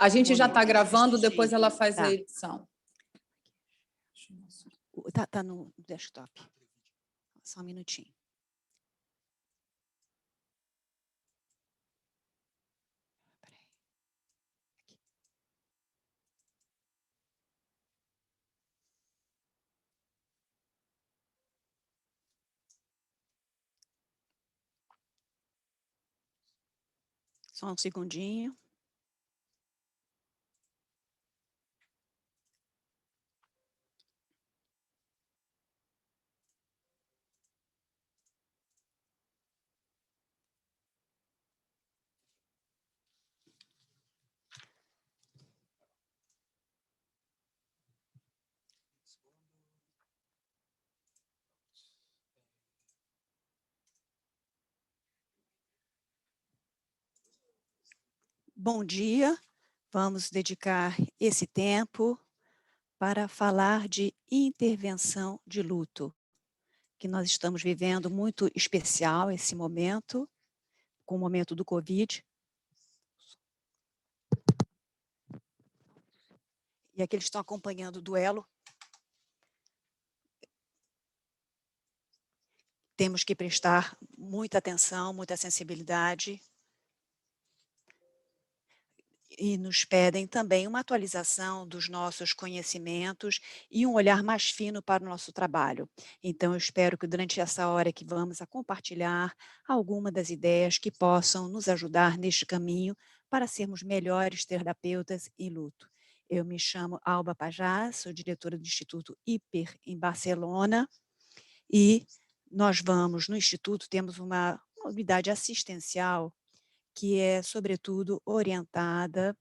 A gente já está momento. gravando, depois ela faz Tá. a edição. Tá no desktop. Só um minutinho. Peraí. Aqui. Só um segundinho. Bom dia, vamos dedicar esse tempo para falar de intervenção de luto, que nós estamos vivendo muito especial esse momento, com o momento do Covid. E aqueles que estão acompanhando o duelo, temos que prestar muita atenção, muita sensibilidade, e nos pedem também uma atualização dos nossos conhecimentos e um olhar mais fino para o nosso trabalho. Então, eu espero que durante essa hora que vamos a compartilhar alguma das ideias que possam nos ajudar neste caminho para sermos melhores terapeutas em luto. Eu me chamo Alba Pajás, sou diretora do Instituto Hiper em Barcelona, e nós vamos, no Instituto, temos uma unidade assistencial que é, sobretudo, orientada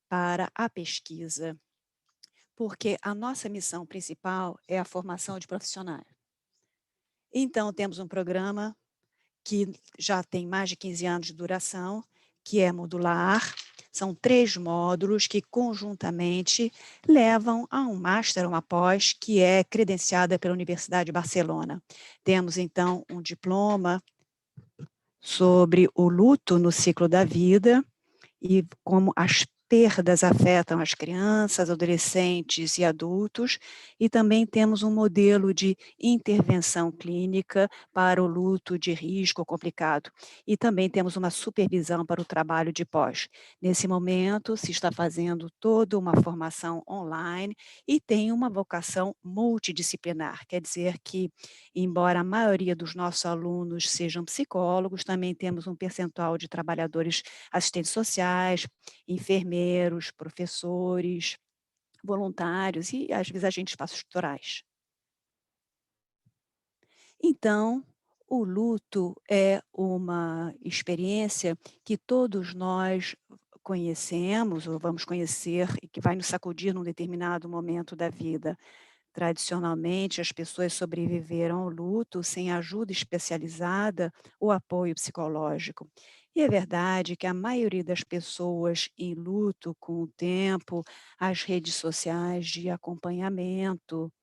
para a pesquisa, porque a nossa missão principal é a formação de profissionais. Então, temos um programa que já tem mais de 15 anos de duração, que é modular. São 3 módulos que, conjuntamente, levam a um master, uma pós, que é credenciada pela Universidade de Barcelona. Temos, então, um diploma sobre o luto no ciclo da vida e como as perdas afetam as crianças, adolescentes e adultos, e também temos um modelo de intervenção clínica para o luto de risco complicado, e também temos uma supervisão para o trabalho de pós. Nesse momento, se está fazendo toda uma formação online e tem uma vocação multidisciplinar, quer dizer que, embora a maioria dos nossos alunos sejam psicólogos, também temos um percentual de trabalhadores assistentes sociais, enfermeiros, professores, voluntários e, às vezes, agentes pastorais. Então, o luto é uma experiência que todos nós conhecemos, ou vamos conhecer, e que vai nos sacudir num determinado momento da vida. Tradicionalmente, as pessoas sobreviveram ao luto sem ajuda especializada ou apoio psicológico. E é verdade que a maioria das pessoas em luto, com o tempo, as redes sociais de acompanhamento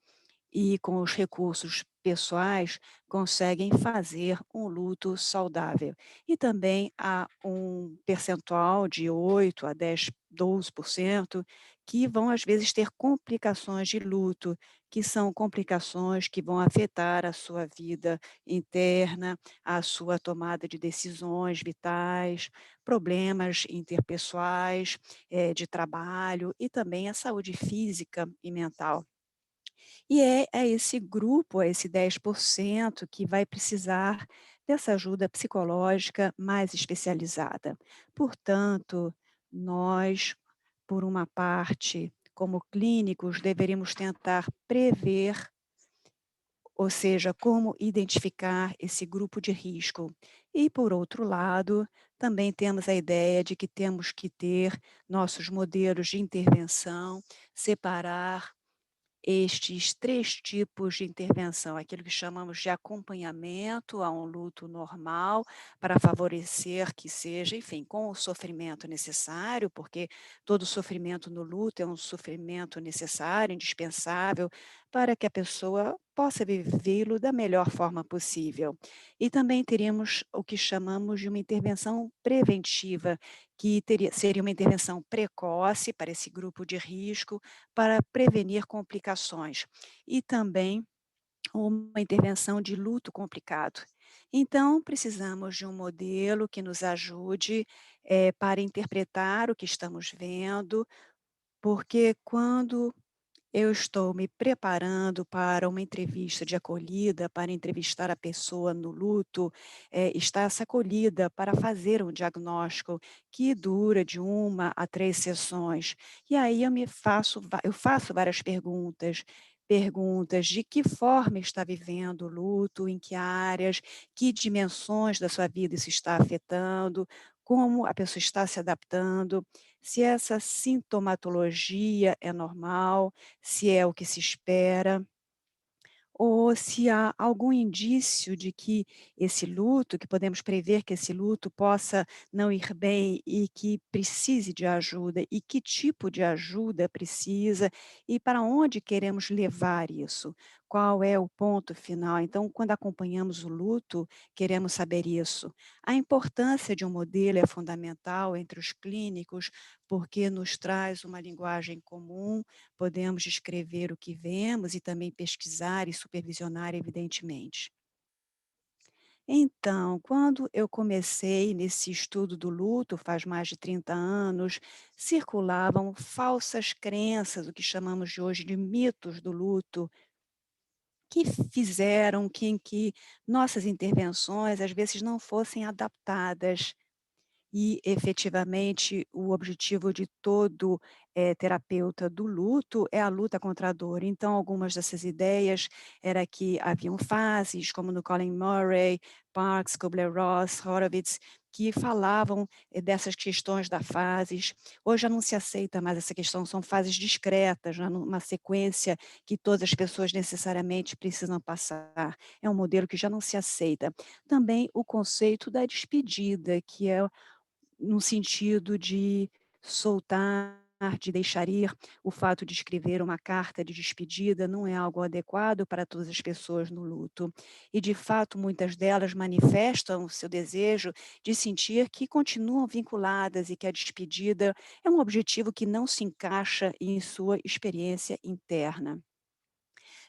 e com os recursos pessoais, conseguem fazer um luto saudável. E também há um percentual de 8 a 10, 12% que vão, às vezes, ter complicações de luto, que são complicações que vão afetar a sua vida interna, a sua tomada de decisões vitais, problemas interpessoais, de trabalho e também a saúde física e mental. E é esse grupo, é esse 10% que vai precisar dessa ajuda psicológica mais especializada. Portanto, nós, por uma parte, como clínicos, deveríamos tentar prever, ou seja, como identificar esse grupo de risco. E, por outro lado, também temos a ideia de que temos que ter nossos modelos de intervenção, separar estes 3 tipos de intervenção, aquilo que chamamos de acompanhamento a um luto normal, para favorecer que seja, enfim, com o sofrimento necessário, porque todo sofrimento no luto é um sofrimento necessário, indispensável, para que a pessoa possa vivê-lo da melhor forma possível. E também teríamos o que chamamos de uma intervenção preventiva, que seria uma intervenção precoce para esse grupo de risco, para prevenir complicações. E também uma intervenção de luto complicado. Então, precisamos de um modelo que nos ajude, para interpretar o que estamos vendo, porque quando eu estou me preparando para uma entrevista de acolhida, para entrevistar a pessoa no luto, está essa acolhida para fazer um diagnóstico que dura de 1 a 3 sessões. E aí eu faço várias perguntas, perguntas de que forma está vivendo o luto, em que áreas, que dimensões da sua vida isso está afetando, como a pessoa está se adaptando, se essa sintomatologia é normal, se é o que se espera, ou se há algum indício de que esse luto, que podemos prever que esse luto possa não ir bem e que precise de ajuda, e que tipo de ajuda precisa e para onde queremos levar isso. Qual é o ponto final? Então, quando acompanhamos o luto, queremos saber isso. A importância de um modelo é fundamental entre os clínicos, porque nos traz uma linguagem comum, podemos descrever o que vemos e também pesquisar e supervisionar, evidentemente. Então, quando eu comecei nesse estudo do luto, faz mais de 30 anos, circulavam falsas crenças, o que chamamos de hoje de mitos do luto, que fizeram que nossas intervenções às vezes não fossem adaptadas. E, efetivamente, o objetivo de todo, terapeuta do luto é a luta contra a dor. Então, algumas dessas ideias era que haviam fases, como no Colin Murray, Parks, Kubler-Ross, Horowitz, que falavam, dessas questões da fases. Hoje já não se aceita mais essa questão, são fases discretas, já numa sequência que todas as pessoas necessariamente precisam passar. É um modelo que já não se aceita. Também o conceito da despedida, que é no sentido de soltar, de deixar ir. O fato de escrever uma carta de despedida não é algo adequado para todas as pessoas no luto. E, de fato, muitas delas manifestam o seu desejo de sentir que continuam vinculadas e que a despedida é um objetivo que não se encaixa em sua experiência interna.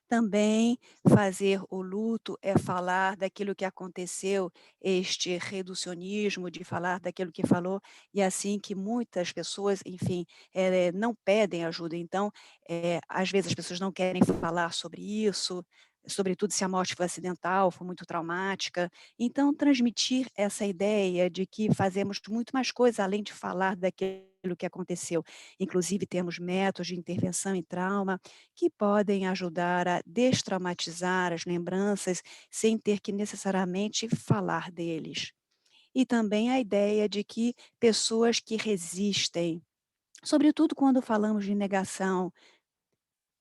Também fazer o luto é falar daquilo que aconteceu, este reducionismo de falar daquilo que falou, e assim que muitas pessoas, enfim, não pedem ajuda. Então, às vezes as pessoas não querem falar sobre isso, sobretudo se a morte foi acidental, foi muito traumática. Então, transmitir essa ideia de que fazemos muito mais coisa além de falar daquilo que aconteceu. Inclusive, temos métodos de intervenção em trauma que podem ajudar a destraumatizar as lembranças sem ter que necessariamente falar deles. E também a ideia de que pessoas que resistem, sobretudo quando falamos de negação,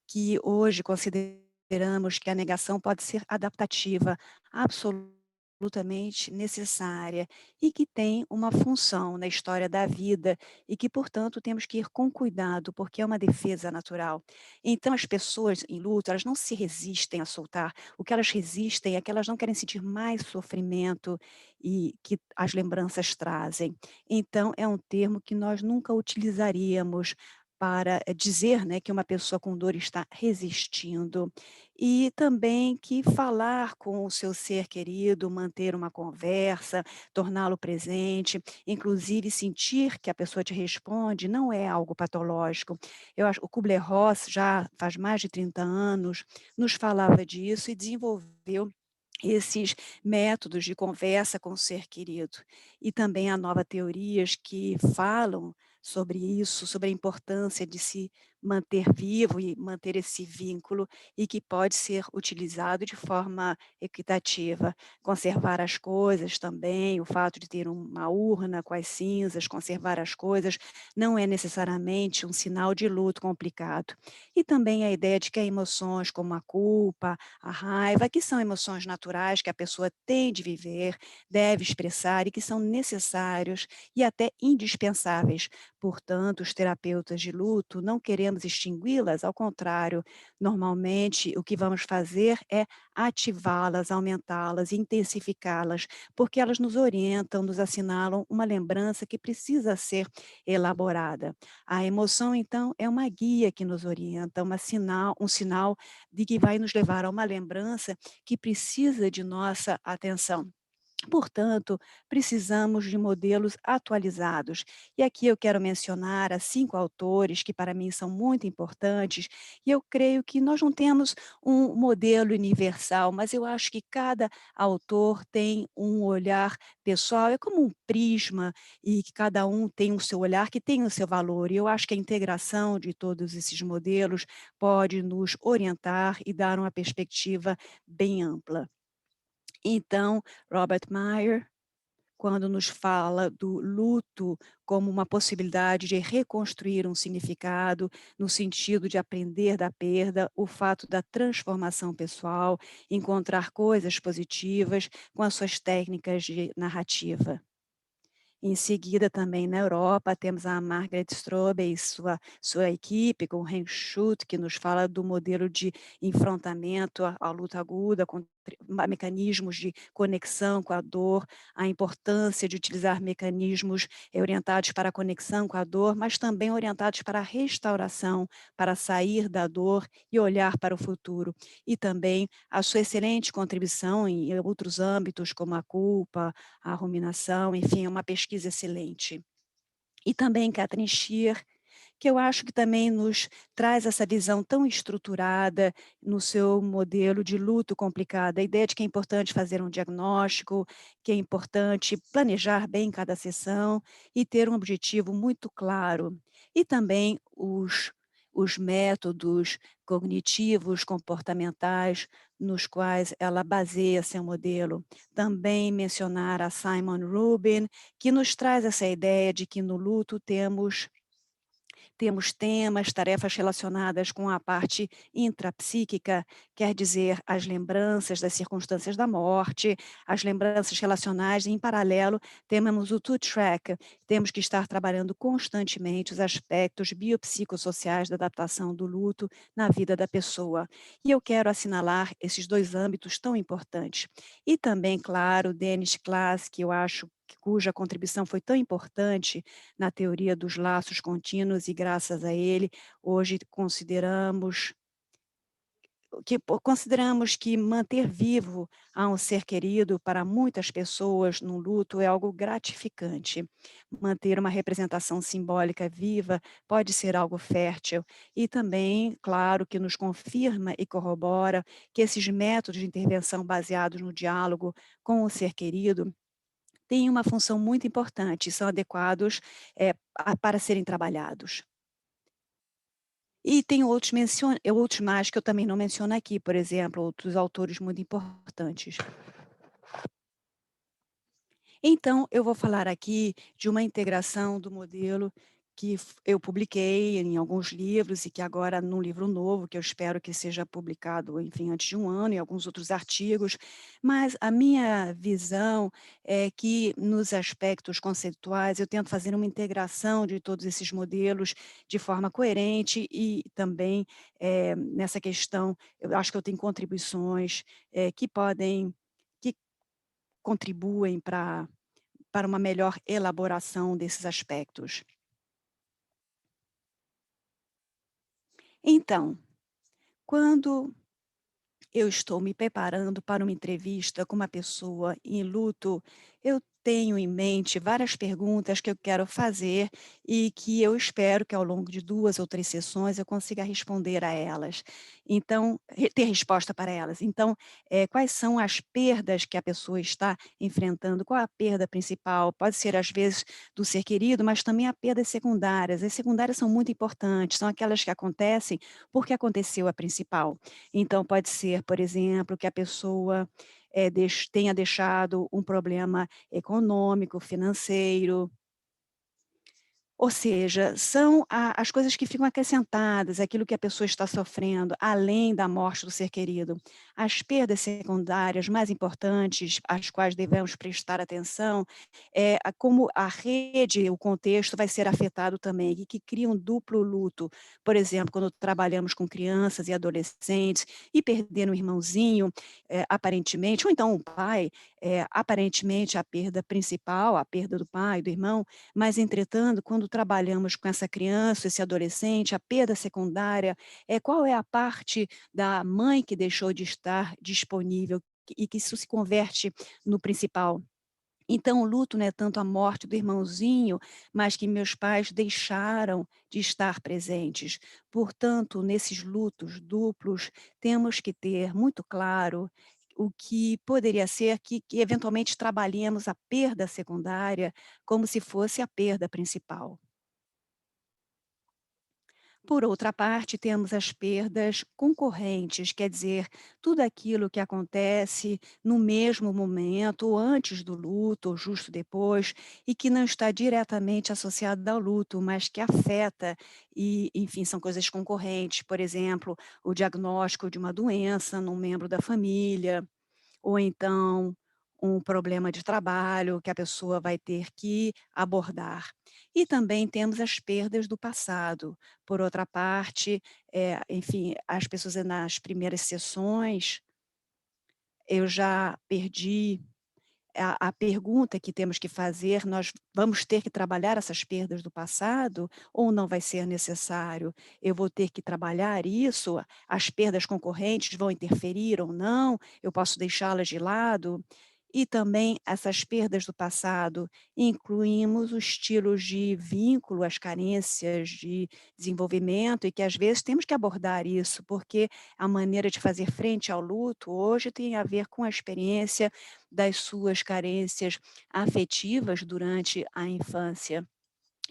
que hoje consideramos que a negação pode ser adaptativa, absolutamente necessária e que tem uma função na história da vida e que, portanto, temos que ir com cuidado, porque é uma defesa natural. Então, as pessoas em luto, elas não se resistem a soltar, o que elas resistem é que elas não querem sentir mais sofrimento e que as lembranças trazem. Então, é um termo que nós nunca utilizaríamos para dizer, né, que uma pessoa com dor está resistindo. E também que falar com o seu ser querido, manter uma conversa, torná-lo presente, inclusive sentir que a pessoa te responde, não é algo patológico. Eu acho o Kubler-Ross, já faz mais de 30 anos, nos falava disso e desenvolveu esses métodos de conversa com o ser querido. E também há novas teorias que falam sobre isso, sobre a importância de se manter vivo e manter esse vínculo, e que pode ser utilizado de forma equitativa. Conservar as coisas também, o fato de ter uma urna com as cinzas, conservar as coisas, não é necessariamente um sinal de luto complicado. E também a ideia de que há emoções como a culpa, a raiva, que são emoções naturais que a pessoa tem de viver, deve expressar e que são necessários e até indispensáveis. Portanto, os terapeutas de luto não queremos queremos extingui-las, ao contrário, normalmente o que vamos fazer é ativá-las, aumentá-las, intensificá-las, porque elas nos orientam, nos assinalam uma lembrança que precisa ser elaborada. A emoção, então, é uma guia que nos orienta, um sinal de que vai nos levar a uma lembrança que precisa de nossa atenção. Portanto, precisamos de modelos atualizados. E aqui eu quero mencionar a 5 autores que para mim são muito importantes, e eu creio que nós não temos um modelo universal, mas eu acho que cada autor tem um olhar pessoal, é como um prisma, e que cada um tem o seu olhar que tem o seu valor. E eu acho que a integração de todos esses modelos pode nos orientar e dar uma perspectiva bem ampla. Então, Robert Meyer, quando nos fala do luto como uma possibilidade de reconstruir um significado, no sentido de aprender da perda, o fato da transformação pessoal, encontrar coisas positivas com as suas técnicas de narrativa. Em seguida, também na Europa, temos a Margaret Strobel e sua equipe, com o Henk Schut, que nos fala do modelo de enfrentamento à luta aguda, com mecanismos de conexão com a dor, a importância de utilizar mecanismos orientados para a conexão com a dor, mas também orientados para a restauração, para sair da dor e olhar para o futuro. E também a sua excelente contribuição em outros âmbitos, como a culpa, a ruminação, enfim, é uma pesquisa excelente. E também Catherine Shear, que eu acho que também nos traz essa visão tão estruturada no seu modelo de luto complicado, a ideia de que é importante fazer um diagnóstico, que é importante planejar bem cada sessão e ter um objetivo muito claro. E também os métodos cognitivos, comportamentais, nos quais ela baseia seu modelo. Também mencionar a Simon Rubin, que nos traz essa ideia de que no luto temos temas, tarefas relacionadas com a parte intrapsíquica, quer dizer, as lembranças das circunstâncias da morte, as lembranças relacionais, e em paralelo, temos o two-track, temos que estar trabalhando constantemente os aspectos biopsicossociais da adaptação do luto na vida da pessoa. E eu quero assinalar esses dois âmbitos tão importantes. E também, claro, Dennis Klass, que eu acho cuja contribuição foi tão importante na teoria dos laços contínuos, e graças a ele, hoje consideramos que manter vivo a um ser querido para muitas pessoas no luto é algo gratificante. Manter uma representação simbólica viva pode ser algo fértil, e também, claro, que nos confirma e corrobora que esses métodos de intervenção baseados no diálogo com o ser querido têm uma função muito importante, são adequados, para serem trabalhados. E tem outros mais que eu também não menciono aqui, por exemplo, outros autores muito importantes. Então, eu vou falar aqui de uma integração do modelo que eu publiquei em alguns livros, e que agora num livro novo, que eu espero que seja publicado, enfim, antes de um ano, e alguns outros artigos, mas a minha visão é que nos aspectos conceituais eu tento fazer uma integração de todos esses modelos de forma coerente, e também nessa questão eu acho que eu tenho contribuições que contribuem para uma melhor elaboração desses aspectos. Então, quando eu estou me preparando para uma entrevista com uma pessoa em luto, eu tenho em mente várias perguntas que eu quero fazer, e que eu espero que ao longo de 2 ou 3 sessões eu consiga responder a elas. Então, ter resposta para elas. Então, quais são as perdas que a pessoa está enfrentando? Qual a perda principal? Pode ser, às vezes, do ser querido, mas também há perdas secundárias. As secundárias são muito importantes, são aquelas que acontecem porque aconteceu a principal. Então pode ser, por exemplo, que a pessoa, tenha deixado um problema econômico, financeiro, Ou seja, são as coisas que ficam acrescentadas, aquilo que a pessoa está sofrendo, além da morte do ser querido. As perdas secundárias mais importantes, às quais devemos prestar atenção, é como a rede, o contexto vai ser afetado também, e que cria um duplo luto. Por exemplo, quando trabalhamos com crianças e adolescentes e perder um irmãozinho, aparentemente, ou então um pai, aparentemente a perda principal, a perda do pai, do irmão, mas, entretanto, quando trabalhamos com essa criança, esse adolescente, a perda secundária é qual é a parte da mãe que deixou de estar disponível e que isso se converte no principal. Então, o luto não é tanto a morte do irmãozinho, mas que meus pais deixaram de estar presentes. Portanto, nesses lutos duplos, temos que ter muito claro o que poderia ser que eventualmente trabalhemos a perda secundária como se fosse a perda principal. Por outra parte, temos as perdas concorrentes, quer dizer, tudo aquilo que acontece no mesmo momento, ou antes do luto, ou justo depois, e que não está diretamente associado ao luto, mas que afeta, e, enfim, são coisas concorrentes. Por exemplo, o diagnóstico de uma doença num membro da família, ou então um problema de trabalho que a pessoa vai ter que abordar. E também temos as perdas do passado. Por outra parte, enfim, as pessoas nas primeiras sessões, eu já perdi a pergunta que temos que fazer: "Nós vamos ter que trabalhar essas perdas do passado ou não vai ser necessário? Eu vou ter que trabalhar isso? As perdas concorrentes vão interferir ou não? Eu posso deixá-las de lado?". E também essas perdas do passado, incluímos os estilos de vínculo, as carências de desenvolvimento e que às vezes temos que abordar isso, porque a maneira de fazer frente ao luto hoje tem a ver com a experiência das suas carências afetivas durante a infância.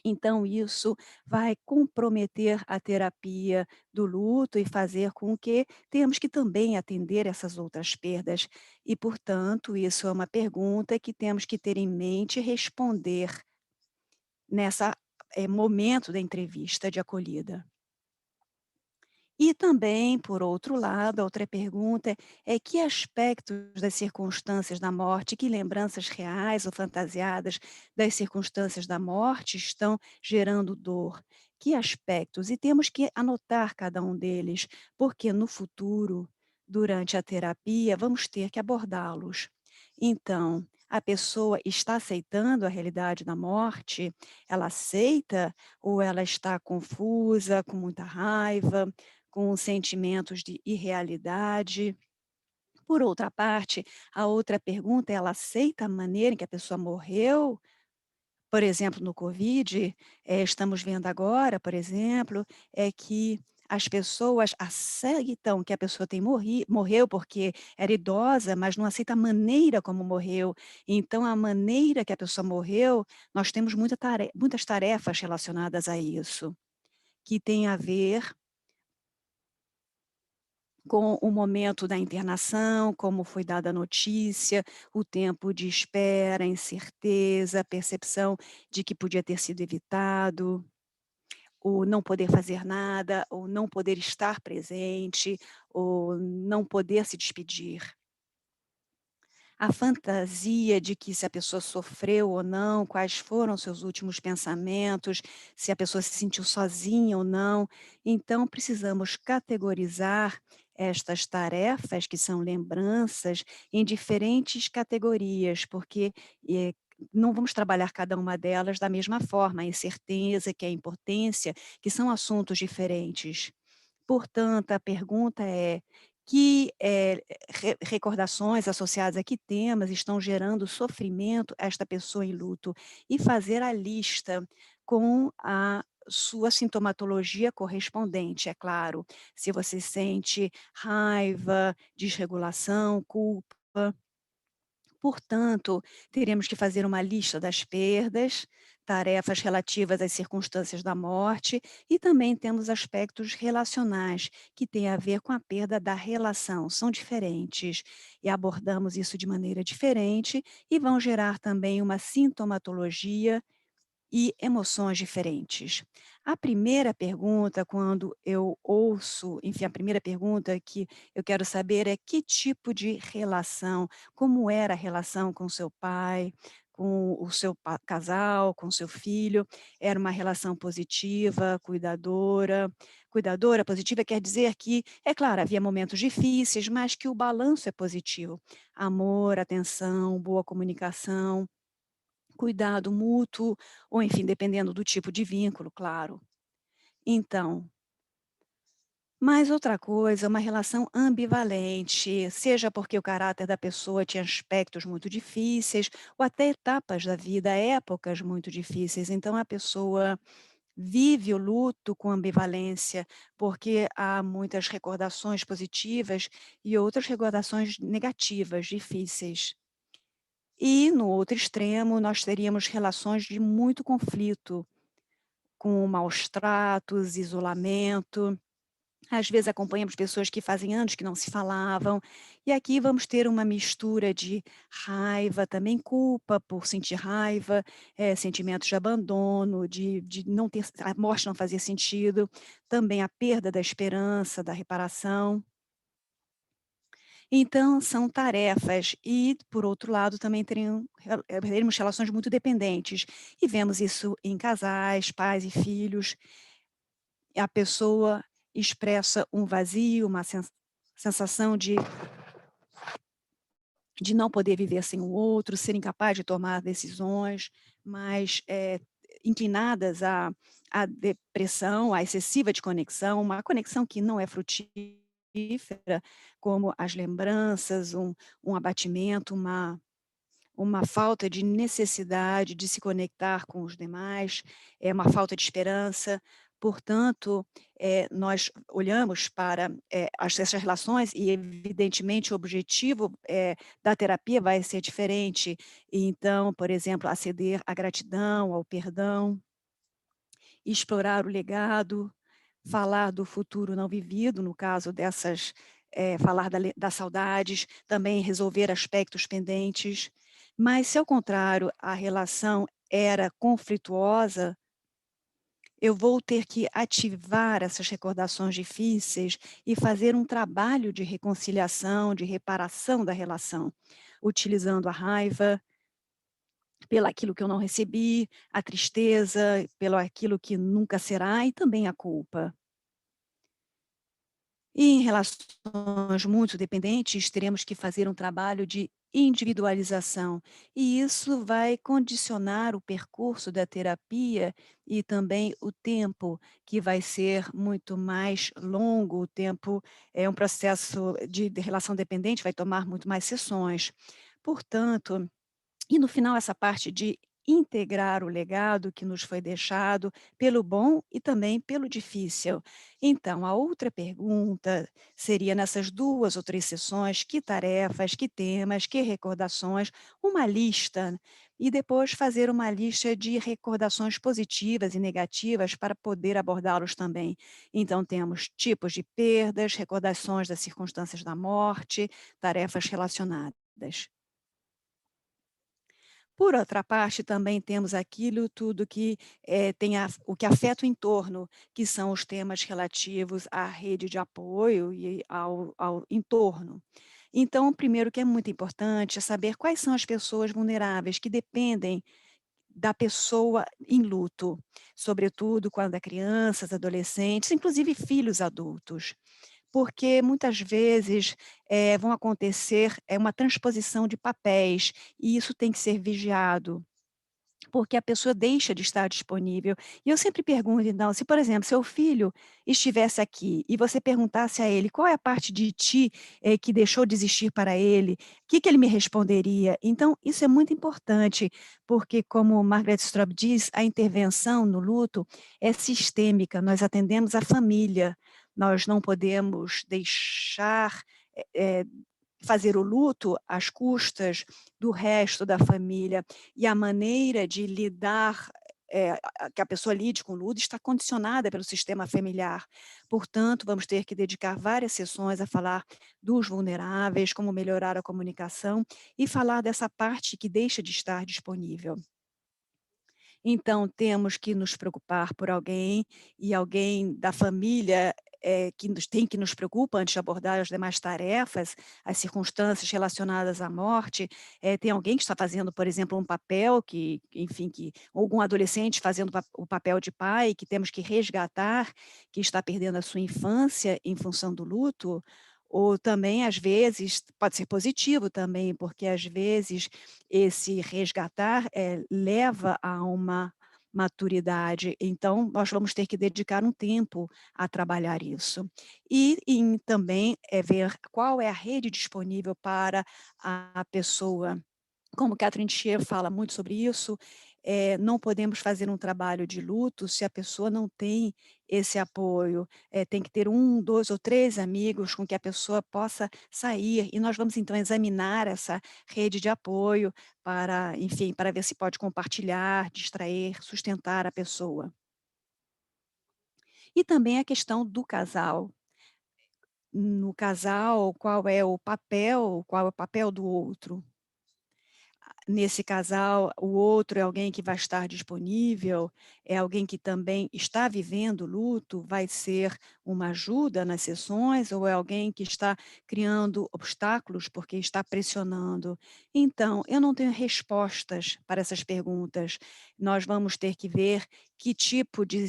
Então isso vai comprometer a terapia do luto e fazer com que temos que também atender essas outras perdas. E, portanto, isso é uma pergunta que temos que ter em mente e responder nessa momento da entrevista de acolhida. E também, por outro lado, a outra pergunta é que aspectos das circunstâncias da morte, que lembranças reais ou fantasiadas das circunstâncias da morte estão gerando dor? Que aspectos? E temos que anotar cada um deles, porque no futuro, durante a terapia, vamos ter que abordá-los. Então, a pessoa está aceitando a realidade da morte? Ela aceita ou ela está confusa, com muita raiva? Com sentimentos de irrealidade. Por outra parte, a outra pergunta, ela aceita a maneira em que a pessoa morreu? Por exemplo, no Covid, estamos vendo agora, por exemplo, é que as pessoas aceitam que a pessoa morreu porque era idosa, mas não aceita a maneira como morreu. Então, a maneira que a pessoa morreu, nós temos muitas tarefas relacionadas a isso, que tem a ver com o momento da internação, como foi dada a notícia, o tempo de espera, a incerteza, a percepção de que podia ter sido evitado, o não poder fazer nada, ou não poder estar presente, ou não poder se despedir. A fantasia de que se a pessoa sofreu ou não, quais foram seus últimos pensamentos, se a pessoa se sentiu sozinha ou não. Então, precisamos categorizar estas tarefas, que são lembranças, em diferentes categorias, porque eh, não vamos trabalhar cada uma delas da mesma forma, a incerteza, que é a impotência, que são assuntos diferentes. Portanto, a pergunta é: que, recordações associadas a que temas estão gerando sofrimento a esta pessoa em luto? E fazer a lista com a sua sintomatologia correspondente, é claro. Se você sente raiva, desregulação, culpa. Portanto, teremos que fazer uma lista das perdas, tarefas relativas às circunstâncias da morte e também temos aspectos relacionais, que têm a ver com a perda da relação, são diferentes e abordamos isso de maneira diferente e vão gerar também uma sintomatologia e emoções diferentes. A primeira pergunta, quando eu ouço, enfim, a primeira pergunta que eu quero saber é que tipo de relação, como era a relação com seu pai, com o seu casal, com seu filho? Era uma relação positiva, cuidadora? Cuidadora, positiva quer dizer que, é claro, havia momentos difíceis, mas que o balanço é positivo. Amor, atenção, boa comunicação, cuidado mútuo, ou enfim, dependendo do tipo de vínculo, claro. Então, mais outra coisa, uma relação ambivalente, seja porque o caráter da pessoa tinha aspectos muito difíceis, ou até etapas da vida, épocas muito difíceis. Então, a pessoa vive o luto com ambivalência, porque há muitas recordações positivas e outras recordações negativas, difíceis. E, no outro extremo, nós teríamos relações de muito conflito, com maus tratos, isolamento. Às vezes acompanhamos pessoas que fazem anos que não se falavam, e aqui vamos ter uma mistura de raiva, também culpa por sentir raiva, sentimentos de abandono, de não ter, a morte não fazia sentido, também a perda da esperança, da reparação. Então, são tarefas e, por outro lado, também teríamos relações muito dependentes, e vemos isso em casais, pais e filhos. A pessoa expressa um vazio, uma sensação de não poder viver sem o outro, ser incapaz de tomar decisões, mais, inclinadas à depressão, à excessiva de conexão, uma conexão que não é frutífera, como as lembranças, um abatimento, uma falta de necessidade de se conectar com os demais, é uma falta de esperança. Portanto, nós olhamos para, essas relações e evidentemente o objetivo, da terapia vai ser diferente. Então, por exemplo, aceder à gratidão, ao perdão, explorar o legado, falar do futuro não vivido, no caso dessas, falar das saudades, também resolver aspectos pendentes. Mas se ao contrário a relação era conflituosa, eu vou ter que ativar essas recordações difíceis e fazer um trabalho de reconciliação, de reparação da relação, utilizando a raiva, pelo aquilo que eu não recebi, a tristeza, pelo aquilo que nunca será e também a culpa. E em relações muito dependentes, teremos que fazer um trabalho de individualização, e isso vai condicionar o percurso da terapia e também o tempo, que vai ser muito mais longo. O tempo é um processo de relação dependente, vai tomar muito mais sessões. Portanto, e no final essa parte de integrar o legado que nos foi deixado, pelo bom e também pelo difícil. Então, a outra pergunta seria nessas 2 ou 3 sessões, que tarefas, que temas, que recordações, uma lista, e depois fazer uma lista de recordações positivas e negativas para poder abordá-los também. Então temos tipos de perdas, recordações das circunstâncias da morte, tarefas relacionadas. Por outra parte, também temos aquilo tudo que, tem o que afeta o entorno, que são os temas relativos à rede de apoio e ao entorno. Então, o primeiro que é muito importante é saber quais são as pessoas vulneráveis que dependem da pessoa em luto, sobretudo quando é crianças, adolescentes, inclusive filhos adultos. Porque muitas vezes, vão acontecer, uma transposição de papéis, e isso tem que ser vigiado, porque a pessoa deixa de estar disponível. E eu sempre pergunto então, se por exemplo, seu filho estivesse aqui e você perguntasse a ele: "Qual é a parte de ti, que deixou de existir para ele?", o que que ele me responderia? Então isso é muito importante, porque como Margaret Straub diz, a intervenção no luto é sistêmica, nós atendemos a família, nós não podemos deixar, eh eh, fazer o luto às custas do resto da família, e a maneira de lidar, que a pessoa lide com o luto está condicionada pelo sistema familiar. Portanto, vamos ter que dedicar várias sessões a falar dos vulneráveis, como melhorar a comunicação e falar dessa parte que deixa de estar disponível. Então temos que nos preocupar por alguém, e alguém da família, que nos tem que nos preocupa antes de abordar as demais tarefas, as circunstâncias relacionadas à morte. Tem alguém que está fazendo, por exemplo, um papel que, enfim, que algum adolescente fazendo o papel de pai, que temos que resgatar, que está perdendo a sua infância em função do luto, ou também, às vezes, pode ser positivo também, porque às vezes esse resgatar, leva a uma maturidade, então nós vamos ter que dedicar um tempo a trabalhar isso. E também, ver qual é a rede disponível para a pessoa. Como Catherine Shear fala muito sobre isso, não podemos fazer um trabalho de luto se a pessoa não tem esse apoio. Tem que ter um, 2 ou 3 amigos com que a pessoa possa sair, e nós vamos então examinar essa rede de apoio para, enfim, para ver se pode compartilhar, distrair, sustentar a pessoa. E também a questão do casal. No casal, qual é o papel do outro? Nesse casal, o outro é alguém que vai estar disponível, é alguém que também está vivendo luto, vai ser uma ajuda nas sessões, ou é alguém que está criando obstáculos porque está pressionando? Então, eu não tenho respostas para essas perguntas. Nós vamos ter que ver que tipo de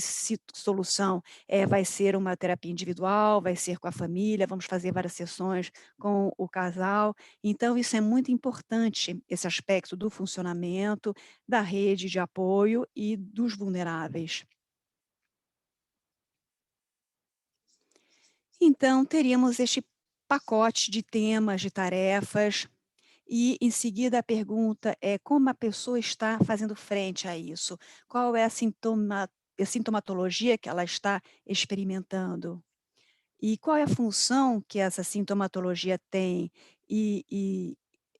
solução, vai ser uma terapia individual, vai ser com a família, vamos fazer várias sessões com o casal. Então isso é muito importante, esse aspecto do funcionamento, da rede de apoio e dos vulneráveis. Então teríamos este pacote de temas, de tarefas, e em seguida a pergunta é como a pessoa está fazendo frente a isso? Qual é a sintomatologia que ela está experimentando? E qual é a função que essa sintomatologia tem, e e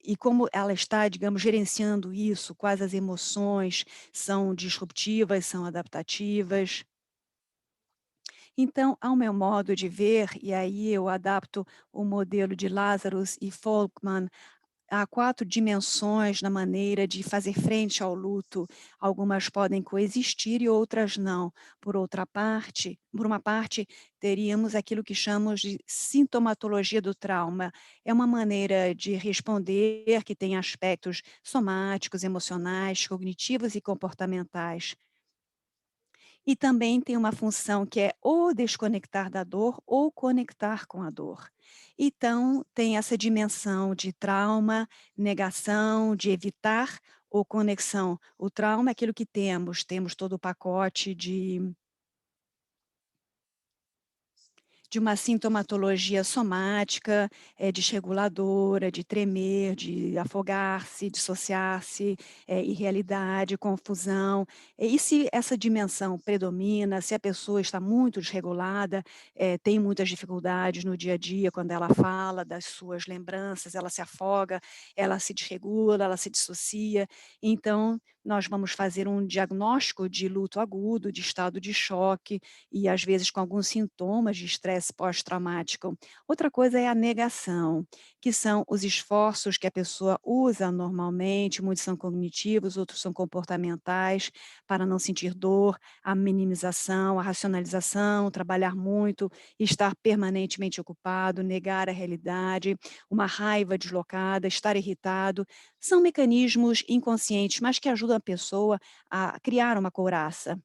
e como ela está, digamos, gerenciando isso, quais as emoções são disruptivas, são adaptativas. Então, ao meu modo de ver, e aí eu adapto o modelo de Lazarus e Folkman. Há 4 dimensões na maneira de fazer frente ao luto. Algumas podem coexistir e outras não. Por uma parte, teríamos aquilo que chamamos de sintomatologia do trauma. É uma maneira de responder que tem aspectos somáticos, emocionais, cognitivos e comportamentais. E também tem uma função que é ou desconectar da dor ou conectar com a dor. Então, tem essa dimensão de trauma, negação, de evitar ou conexão. O trauma é aquilo que temos todo o pacote de uma sintomatologia somática, desreguladora, de tremer, de afogar-se, dissociar-se, irrealidade, confusão. E se essa dimensão predomina, se a pessoa está muito desregulada, tem muitas dificuldades no dia a dia, quando ela fala das suas lembranças, ela se afoga, ela se desregula, ela se dissocia. Então, nós vamos fazer um diagnóstico de luto agudo, de estado de choque, e às vezes com alguns sintomas de estresse pós-traumático. Outra coisa é a negação, que são os esforços que a pessoa usa normalmente, muitos são cognitivos, outros são comportamentais, para não sentir dor, a minimização, a racionalização, trabalhar muito, estar permanentemente ocupado, negar a realidade, uma raiva deslocada, estar irritado, são mecanismos inconscientes, mas que ajudam a pessoa a criar uma couraça.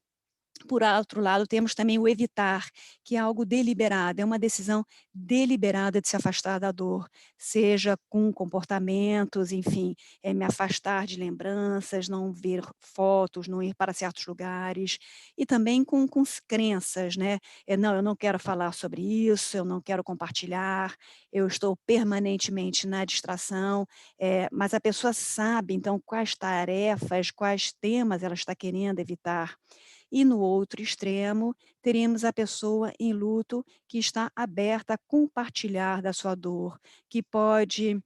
Por outro lado, temos também o evitar, que é algo deliberado, é uma decisão deliberada de se afastar da dor, seja com comportamentos, enfim, me afastar de lembranças, não ver fotos, não ir para certos lugares, e também com crenças, né? Não, eu não quero falar sobre isso, eu não quero compartilhar, eu estou permanentemente na distração, mas a pessoa sabe, então, quais tarefas, quais temas ela está querendo evitar. E no outro extremo, teremos a pessoa em luto que está aberta a compartilhar da sua dor, que pode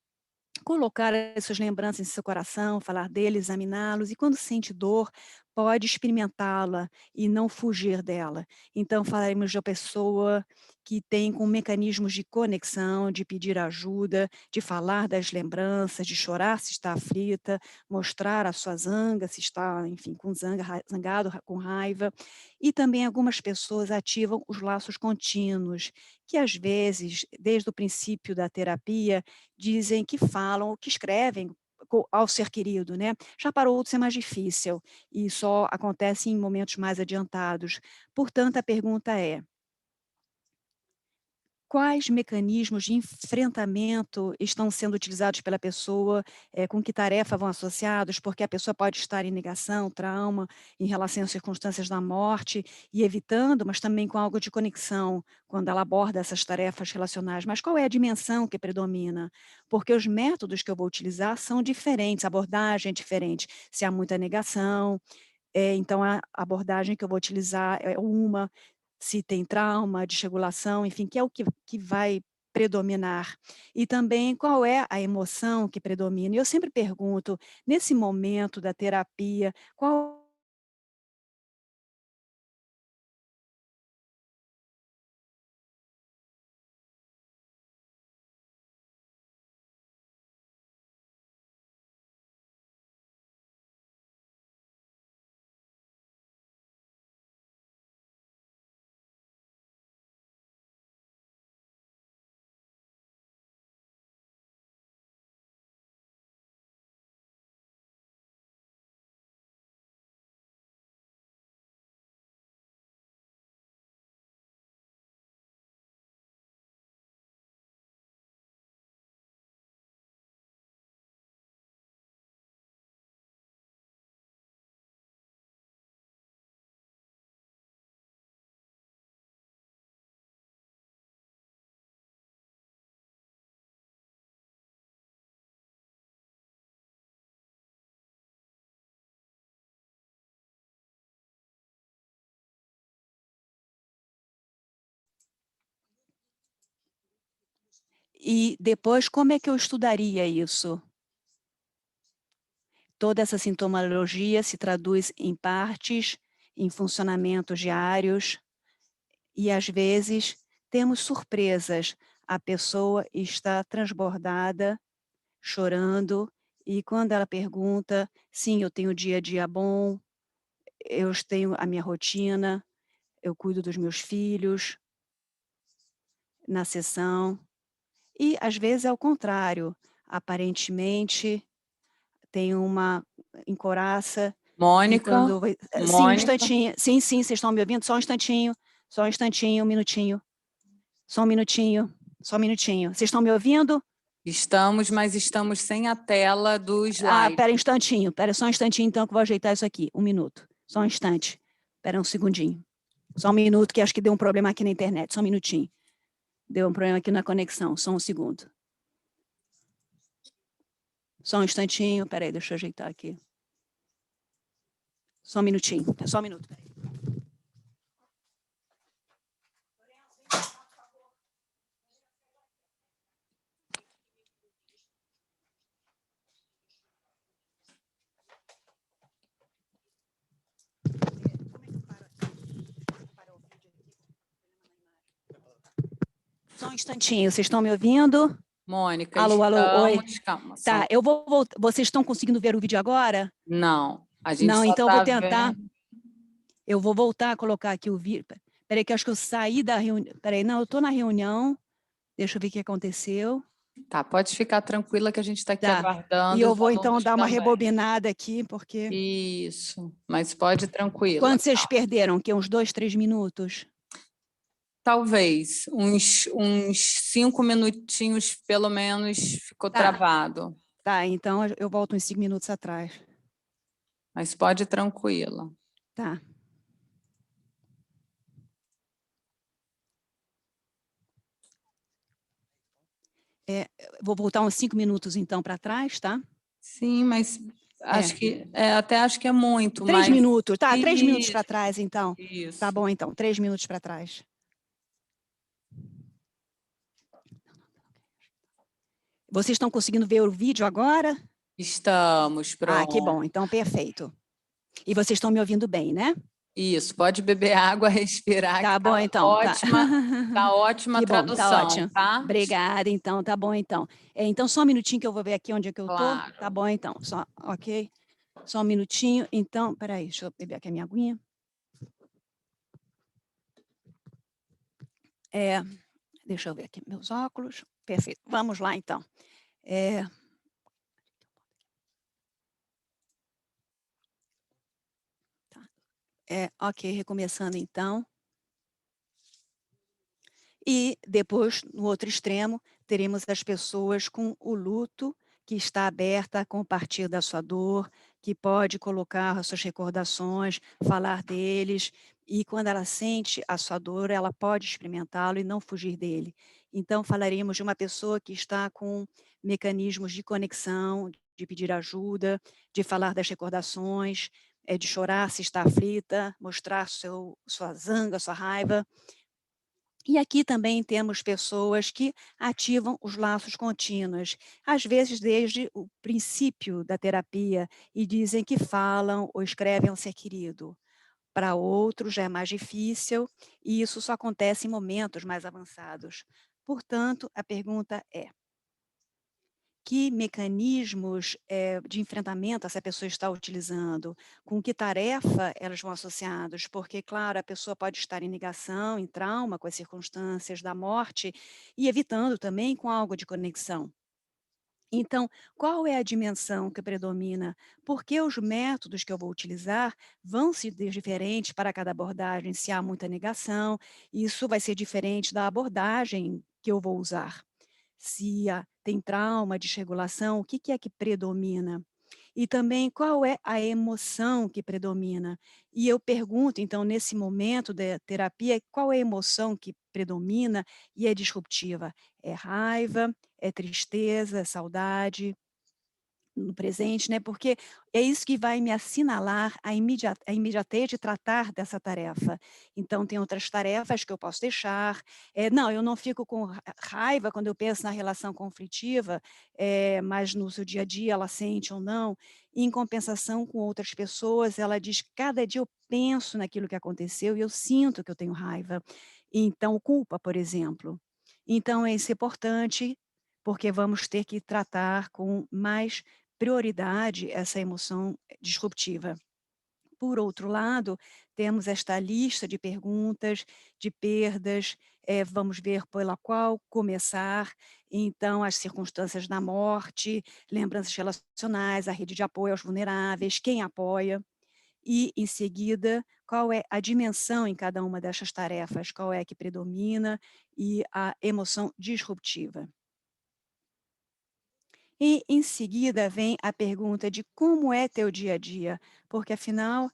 colocar as suas lembranças em seu coração, falar dele, examiná-los, e quando sente dor, pode experimentá-la e não fugir dela. Então, falaremos de uma pessoa que tem com mecanismos de conexão, de pedir ajuda, de falar das lembranças, de chorar se está aflita, mostrar a sua zanga, se está, enfim, com zangado, com raiva. E também algumas pessoas ativam os laços contínuos, que às vezes, desde o princípio da terapia, dizem que falam ou que escrevem ao ser querido, né? Já para outros é mais difícil e só acontece em momentos mais adiantados. Portanto, a pergunta é: quais mecanismos de enfrentamento estão sendo utilizados pela pessoa, com que tarefa vão associados? Porque a pessoa pode estar em negação, trauma, em relação às circunstâncias da morte e evitando, mas também com algo de conexão, quando ela aborda essas tarefas relacionais. Mas qual é a dimensão que predomina? Porque os métodos que eu vou utilizar são diferentes, a abordagem é diferente. Se há muita negação, então a abordagem que eu vou utilizar é uma, se tem trauma, desregulação, enfim, que é o que vai predominar. E também qual é a emoção que predomina. E eu sempre pergunto, nesse momento da terapia, qual e depois como é que eu estudaria isso? Toda essa sintomologia se traduz em partes, em funcionamentos diários, e às vezes temos surpresas. A pessoa está transbordada, chorando, e quando ela pergunta, sim, eu tenho dia a dia bom, eu tenho a minha rotina, eu cuido dos meus filhos na sessão, e às vezes é o contrário, aparentemente tem uma encoraça, e Mônica, quando sim, um Mônica, instantinho, sim, sim, vocês estão me ouvindo? Só um instantinho, um minutinho, só um minutinho, só um minutinho. Vocês estão me ouvindo? estamos, mas estamos sem a tela do Ah, slide. espera um instantinho, espera só um instantinho então que eu vou ajeitar isso aqui, um minuto, só um instante, espera um segundinho, só um minuto que acho que deu um problema aqui na internet, só um minutinho, deu um problema aqui na conexão, só um segundo. Só um instantinho, peraí, deixa eu ajeitar aqui. Só um minutinho, só um minuto, peraí. Só um instantinho, vocês estão me ouvindo? Mônica, Alô, alô, oi. estamos, calma, só. Tá, eu vou voltar. Vocês estão conseguindo ver o vídeo agora? Não, a gente Não, só então eu vou está tentar. vendo. Eu vou voltar a colocar aqui o vídeo. Peraí, que eu acho que eu saí da reunião. Peraí, não, eu estou na reunião. Deixa eu ver o que aconteceu. Tá, pode ficar tranquila que a gente está aqui Tá. E aguardando, eu os vou então alunos dar uma também. rebobinada aqui, porque. Isso, mas pode tranquila. Quanto vocês perderam? Que uns 2, 3 minutos? Talvez, uns 5 minutinhos, pelo menos, ficou Tá, travado. tá. Então eu volto uns 5 minutos atrás. Mas pode ir tranquila. Tá. Vou voltar uns 5 minutos então para trás, tá? Sim, mas É. até acho que é muito, 3 mas minutos, tá? 3 minutos para isso, trás, então. Tá isso. bom, então. 3 minutos para trás. Vocês estão conseguindo ver o vídeo agora? Estamos Ah, que prontos. bom. Então, perfeito. E vocês estão me ouvindo bem, né? Isso, pode beber água, respirar, que Tá bom então, tá. tá ótima a Que bom, tá tradução, ótimo. tá? Obrigada então, tá bom então. Então só um minutinho que eu vou ver aqui onde é que eu tô. Tá Claro. bom então, só ok? Só um minutinho, então espera aí, deixa eu beber aqui a minha aguinha. Deixa eu ver aqui meus óculos. Perfeito, vamos lá então. Ok, recomeçando então. E depois, no outro extremo, teremos as pessoas com o luto, que está aberta a compartilhar da sua dor, que pode colocar as suas recordações, falar deles, e quando ela sente a sua dor, ela pode experimentá-lo e não fugir dele. Então, falaremos de uma pessoa que está com mecanismos de conexão, de pedir ajuda, de falar das recordações, de chorar se está aflita, mostrar sua zanga, sua raiva. E aqui também temos pessoas que ativam os laços contínuos, às vezes desde o princípio da terapia, e dizem que falam ou escrevem um ser querido. Para outros já é mais difícil, e isso só acontece em momentos mais avançados. Portanto, a pergunta é: que mecanismos, de enfrentamento essa pessoa está utilizando? Com que tarefa elas vão associados? Porque, claro, a pessoa pode estar em negação, em trauma com as circunstâncias da morte e evitando também com algo de conexão. Então, qual é a dimensão que predomina? Porque os métodos que eu vou utilizar vão ser diferentes para cada abordagem. Se há muita negação, isso vai ser diferente da abordagem que eu vou usar. Se tem trauma, desregulação, o que que é que predomina? E também qual é a emoção que predomina? E eu pergunto, então, nesse momento da terapia, qual é a emoção que predomina e é disruptiva? É raiva, é tristeza, é saudade? No presente, né, porque é isso que vai me assinalar a imediatez de tratar dessa tarefa. Então tem outras tarefas que eu posso deixar, não, eu não fico com raiva quando eu penso na relação conflitiva, mas no seu dia a dia ela sente ou não. Em compensação com outras pessoas, ela diz: "Cada dia eu penso naquilo que aconteceu e eu sinto que eu tenho raiva". Então culpa, por exemplo. Então isso é importante, porque vamos ter que tratar com mais prioridade essa emoção disruptiva. Por outro lado, temos esta lista de perguntas, de perdas, vamos ver pela qual começar, então as circunstâncias da morte, lembranças relacionais, a rede de apoio aos vulneráveis, quem apoia, e em seguida, qual é a dimensão em cada uma dessas tarefas, qual é a que predomina e a emoção disruptiva. E em seguida vem a pergunta de como é teu dia a dia, porque afinal,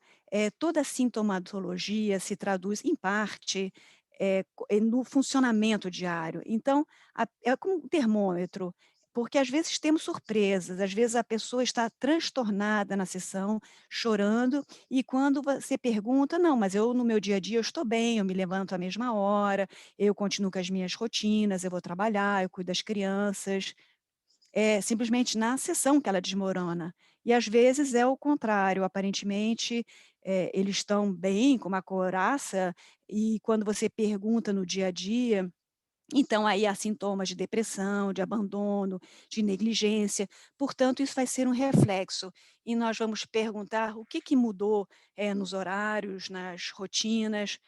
toda a sintomatologia se traduz em parte, no funcionamento diário. Então, é como um termômetro, porque às vezes temos surpresas, às vezes a pessoa está transtornada na sessão, chorando, e quando você pergunta: "Não, mas eu no meu dia a dia eu estou bem, eu me levanto à mesma hora, eu continuo com as minhas rotinas, eu vou trabalhar, eu cuido das crianças". É simplesmente na sessão que ela desmorona. E às vezes é o contrário, aparentemente, eles estão bem, com uma couraça, e quando você pergunta no dia a dia, então aí há sintomas de depressão, de abandono, de negligência, portanto isso vai ser um reflexo. E nós vamos perguntar o que que mudou, nos horários, nas rotinas,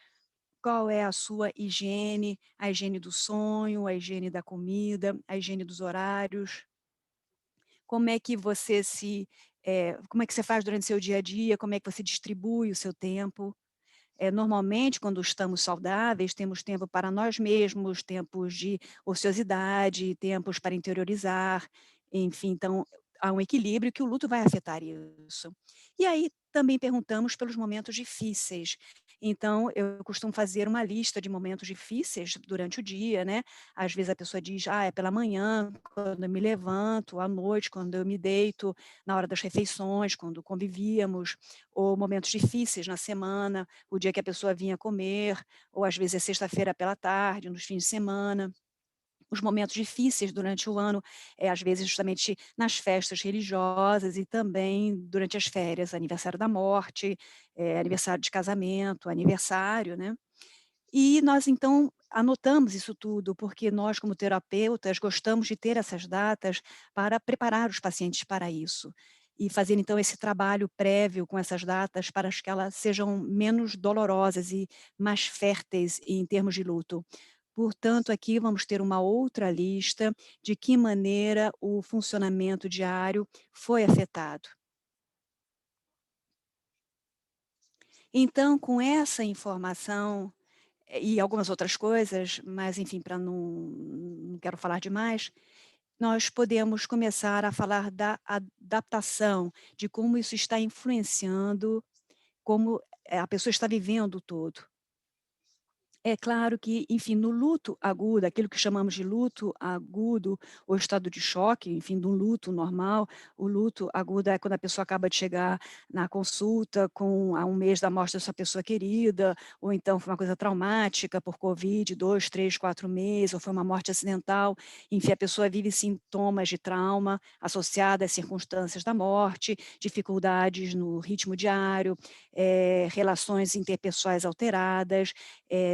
qual é a sua higiene, a higiene do sonho, a higiene da comida, a higiene dos horários. Como é que você como é que você faz durante seu dia a dia, como é que você distribui o seu tempo. Normalmente, quando estamos saudáveis, temos tempo para nós mesmos, tempos de ociosidade, tempos para interiorizar, enfim, então há um equilíbrio que o luto vai afetar isso. E aí também perguntamos pelos momentos difíceis. Então, eu costumo fazer uma lista de momentos difíceis durante o dia, né? Às vezes a pessoa diz: "Ah, é pela manhã, quando eu me levanto, à noite, quando eu me deito, na hora das refeições, quando convivíamos", ou momentos difíceis na semana, o dia que a pessoa vinha comer, ou às vezes é sexta-feira pela tarde, nos fins de semana. os momentos difíceis durante o ano, às vezes justamente nas festas religiosas e também durante as férias, aniversário da morte, aniversário de casamento, aniversário, né. E nós então anotamos isso tudo, porque nós como terapeutas gostamos de ter essas datas para preparar os pacientes para isso. E fazer então esse trabalho prévio com essas datas para que elas sejam menos dolorosas e mais férteis em termos de luto. Portanto, aqui vamos ter uma outra lista de que maneira o funcionamento diário foi afetado. Então, com essa informação e algumas outras coisas, mas enfim, para não quero falar demais, nós podemos começar a falar da adaptação, de como isso está influenciando como, a pessoa está vivendo o todo. É claro que, enfim, no luto agudo, aquilo que chamamos de luto agudo ou estado de choque, enfim, do luto normal, o luto agudo é quando a pessoa acaba de chegar na consulta com a 1 mês da morte da sua pessoa querida, ou então foi uma coisa traumática por Covid, 2, 3, 4 meses, ou foi uma morte acidental, enfim, a pessoa vive sintomas de trauma associados às circunstâncias da morte, dificuldades no ritmo diário, relações interpessoais alteradas,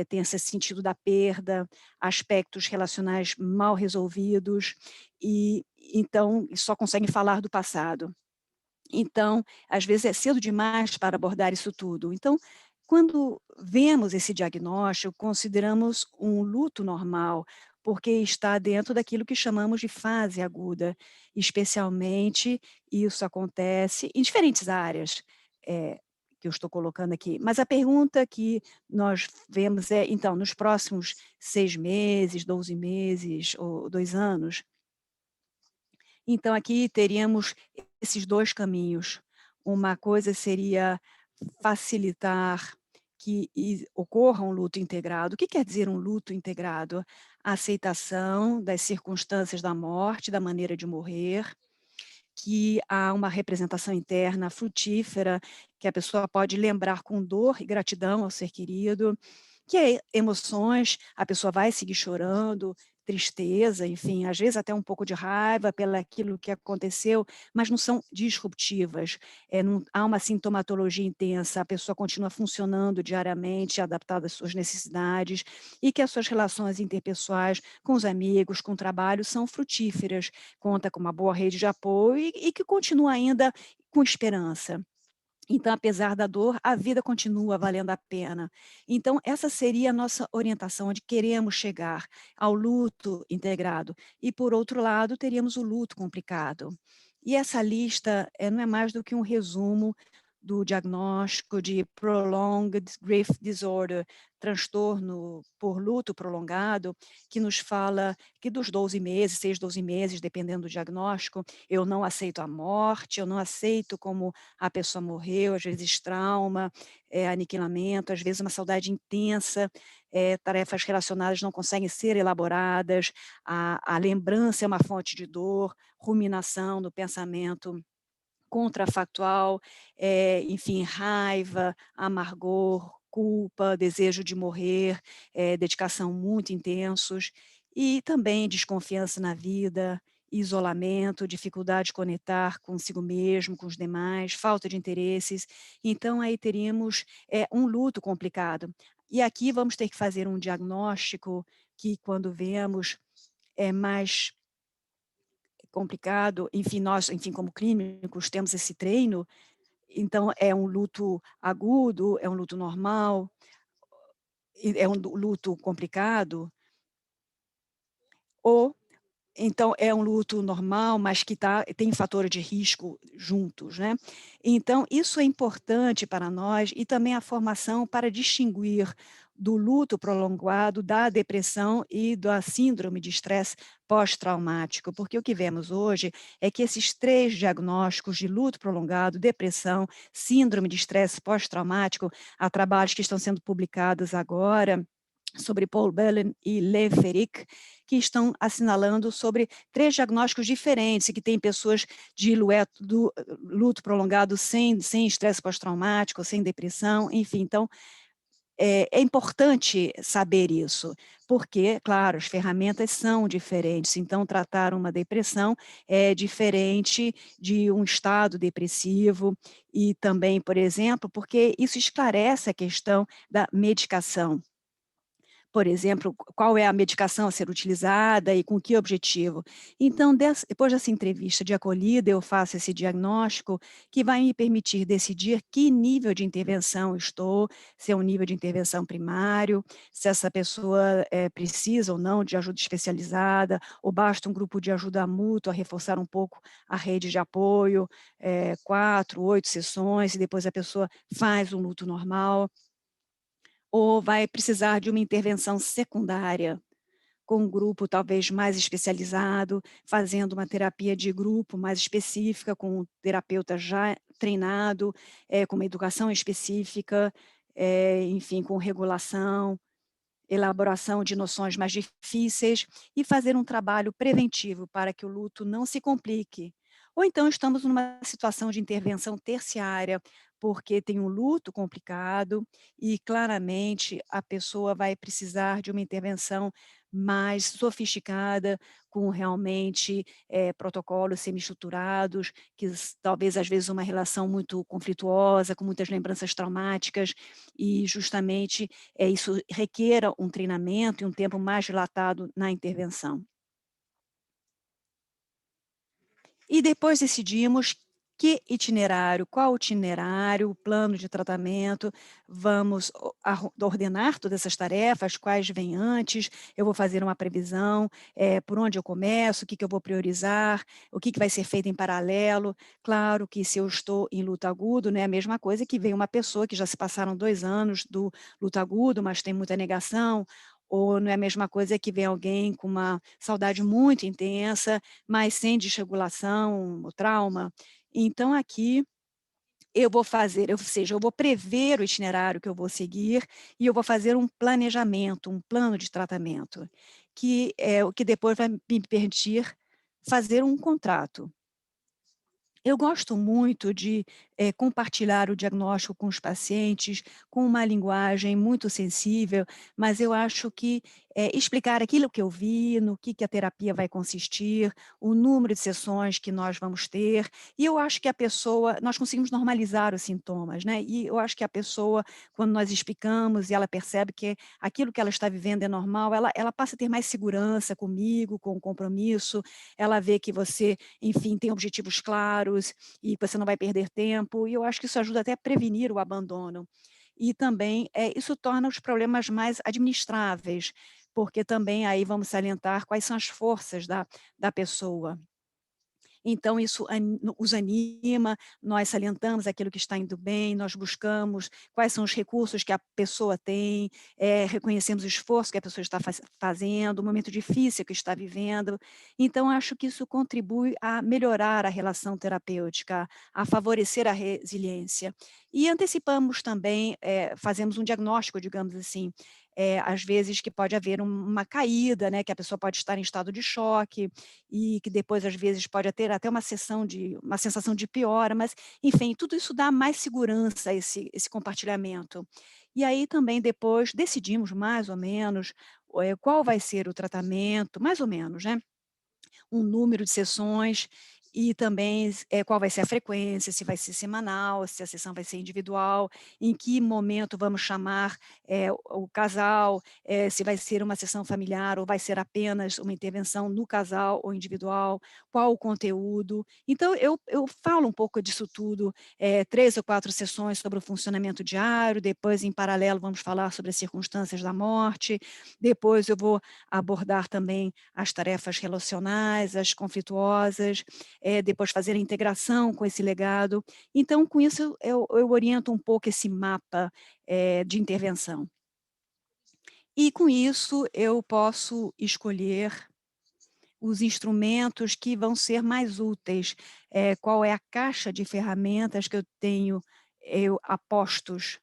tem esse sentido da perda, aspectos relacionais mal resolvidos, e então só conseguem falar do passado. Então, às vezes é cedo demais para abordar isso tudo. Então, quando vemos esse diagnóstico, consideramos um luto normal, porque está dentro daquilo que chamamos de fase aguda. Especialmente, isso acontece em diferentes áreas, que eu estou colocando aqui. Mas a pergunta que nós vemos é, então, nos próximos 6 meses, 12 meses ou 2 anos, então aqui teríamos esses 2 caminhos. Uma coisa seria facilitar que ocorra um luto integrado. O que quer dizer um luto integrado? A aceitação das circunstâncias da morte, da maneira de morrer, que há uma representação interna frutífera, que a pessoa pode lembrar com dor e gratidão ao ser querido, que emoções, a pessoa vai seguir chorando, tristeza, enfim, às vezes até um pouco de raiva pelaquilo que aconteceu, mas não são disruptivas, não há uma sintomatologia intensa, a pessoa continua funcionando diariamente, adaptada às suas necessidades, e que as suas relações interpessoais com os amigos, com o trabalho, são frutíferas, conta com uma boa rede de apoio e que continua ainda com esperança. Então, apesar da dor, a vida continua valendo a pena. Então, essa seria a nossa orientação, onde queremos chegar, ao luto integrado. E, por outro lado, teríamos o luto complicado. E essa lista não é mais do que um resumo do diagnóstico de Prolonged Grief Disorder, transtorno por luto prolongado, que nos fala que dos 12 meses, 6, 12 meses, dependendo do diagnóstico, eu não aceito a morte, eu não aceito como a pessoa morreu, às vezes trauma, aniquilamento, às vezes uma saudade intensa, tarefas relacionadas não conseguem ser elaboradas, a lembrança é uma fonte de dor, ruminação do pensamento contrafactual, enfim, raiva, amargor, culpa, desejo de morrer, dedicação muito intensos, e também desconfiança na vida, isolamento, dificuldade de conectar consigo mesmo, com os demais, falta de interesses. Então aí teríamos, um luto complicado. E aqui vamos ter que fazer um diagnóstico que quando vemos é mais complicado, enfim, nós, enfim, como clínicos, temos esse treino, então é um luto agudo, é um luto normal, e é um luto complicado, ou então é um luto normal, mas que tem fatores de risco juntos, né. Então isso é importante para nós e também a formação para distinguir do luto prolongado, da depressão e da síndrome de estresse pós-traumático, porque o que vemos hoje é que esses 3 diagnósticos de luto prolongado, depressão, síndrome de estresse pós-traumático, há trabalhos que estão sendo publicados agora sobre Paul Bellen e Lev Ferik, que estão assinalando sobre 3 diagnósticos diferentes, e que tem pessoas de luto prolongado sem estresse pós-traumático, sem depressão, enfim, então, é importante saber isso, porque, claro, as ferramentas são diferentes, então tratar uma depressão é diferente de um estado depressivo e também, por exemplo, porque isso esclarece a questão da medicação. Por exemplo, qual é a medicação a ser utilizada e com que objetivo. Então, depois dessa entrevista de acolhida, eu faço esse diagnóstico que vai me permitir decidir que nível de intervenção eu estou, se é um nível de intervenção primário, se essa pessoa precisa ou não de ajuda especializada, ou basta um grupo de ajuda mútua, reforçar um pouco a rede de apoio, 4, 8 sessões, e depois a pessoa faz um luto normal ou vai precisar de uma intervenção secundária, com um grupo talvez mais especializado, fazendo uma terapia de grupo mais específica, com um terapeuta já treinado, com uma educação específica, enfim, com regulação, elaboração de noções mais difíceis e fazer um trabalho preventivo para que o luto não se complique. Ou então estamos numa situação de intervenção terciária, porque tem um luto complicado e claramente a pessoa vai precisar de uma intervenção mais sofisticada, com realmente protocolos semi-estruturados, que talvez às vezes uma relação muito conflituosa, com muitas lembranças traumáticas, e justamente isso requeira um treinamento e um tempo mais dilatado na intervenção. E depois decidimos qual itinerário, plano de tratamento, vamos ordenar todas essas tarefas, quais vêm antes, eu vou fazer uma previsão, por onde eu começo, o que eu vou priorizar, o que vai ser feito em paralelo. Claro que se eu estou em luto agudo, não é a mesma coisa que vem uma pessoa que já se passaram 2 anos do luto agudo, mas tem muita negação, ou não é a mesma coisa que vem alguém com uma saudade muito intensa, mas sem desregulação, o trauma. Então aqui eu vou fazer, ou seja, eu vou prever o itinerário que eu vou seguir e eu vou fazer um planejamento, um plano de tratamento, que é o que depois vai me permitir fazer um contrato. Eu gosto muito de compartilhar o diagnóstico com os pacientes, com uma linguagem muito sensível, mas eu acho que explicar aquilo que eu vi, no que a terapia vai consistir, o número de sessões que nós vamos ter, e eu acho que a pessoa, nós conseguimos normalizar os sintomas, né? E eu acho que a pessoa, quando nós explicamos e ela percebe que aquilo que ela está vivendo é normal, ela passa a ter mais segurança comigo, com o compromisso, ela vê que você, enfim, tem objetivos claros e você não vai perder tempo, e eu acho que isso ajuda até a prevenir o abandono. E também, isso torna os problemas mais administráveis, porque também aí vamos salientar quais são as forças da pessoa. Então isso os anima, nós salientamos aquilo que está indo bem, nós buscamos quais são os recursos que a pessoa tem, reconhecemos o esforço que a pessoa está fazendo, o momento difícil que está vivendo. Então acho que isso contribui a melhorar a relação terapêutica, a favorecer a resiliência. E antecipamos também, fazemos um diagnóstico, digamos assim, às vezes que pode haver uma caída, né, que a pessoa pode estar em estado de choque, e que depois às vezes pode ter até uma sensação de piora, mas enfim, tudo isso dá mais segurança a esse compartilhamento. E aí também depois decidimos mais ou menos, qual vai ser o tratamento, mais ou menos, né? Um número de sessões e também qual vai ser a frequência, se vai ser semanal, se a sessão vai ser individual, em que momento vamos chamar o casal, se vai ser uma sessão familiar ou vai ser apenas uma intervenção no casal ou individual, qual o conteúdo. Então, eu falo um pouco disso tudo, 3 ou 4 sessões sobre o funcionamento diário, depois, em paralelo, vamos falar sobre as circunstâncias da morte, depois eu vou abordar também as tarefas relacionais, as conflituosas, depois fazer a integração com esse legado. Então, com isso, eu oriento um pouco esse mapa de intervenção. E com isso, eu posso escolher os instrumentos que vão ser mais úteis, qual é a caixa de ferramentas que eu tenho, a postos,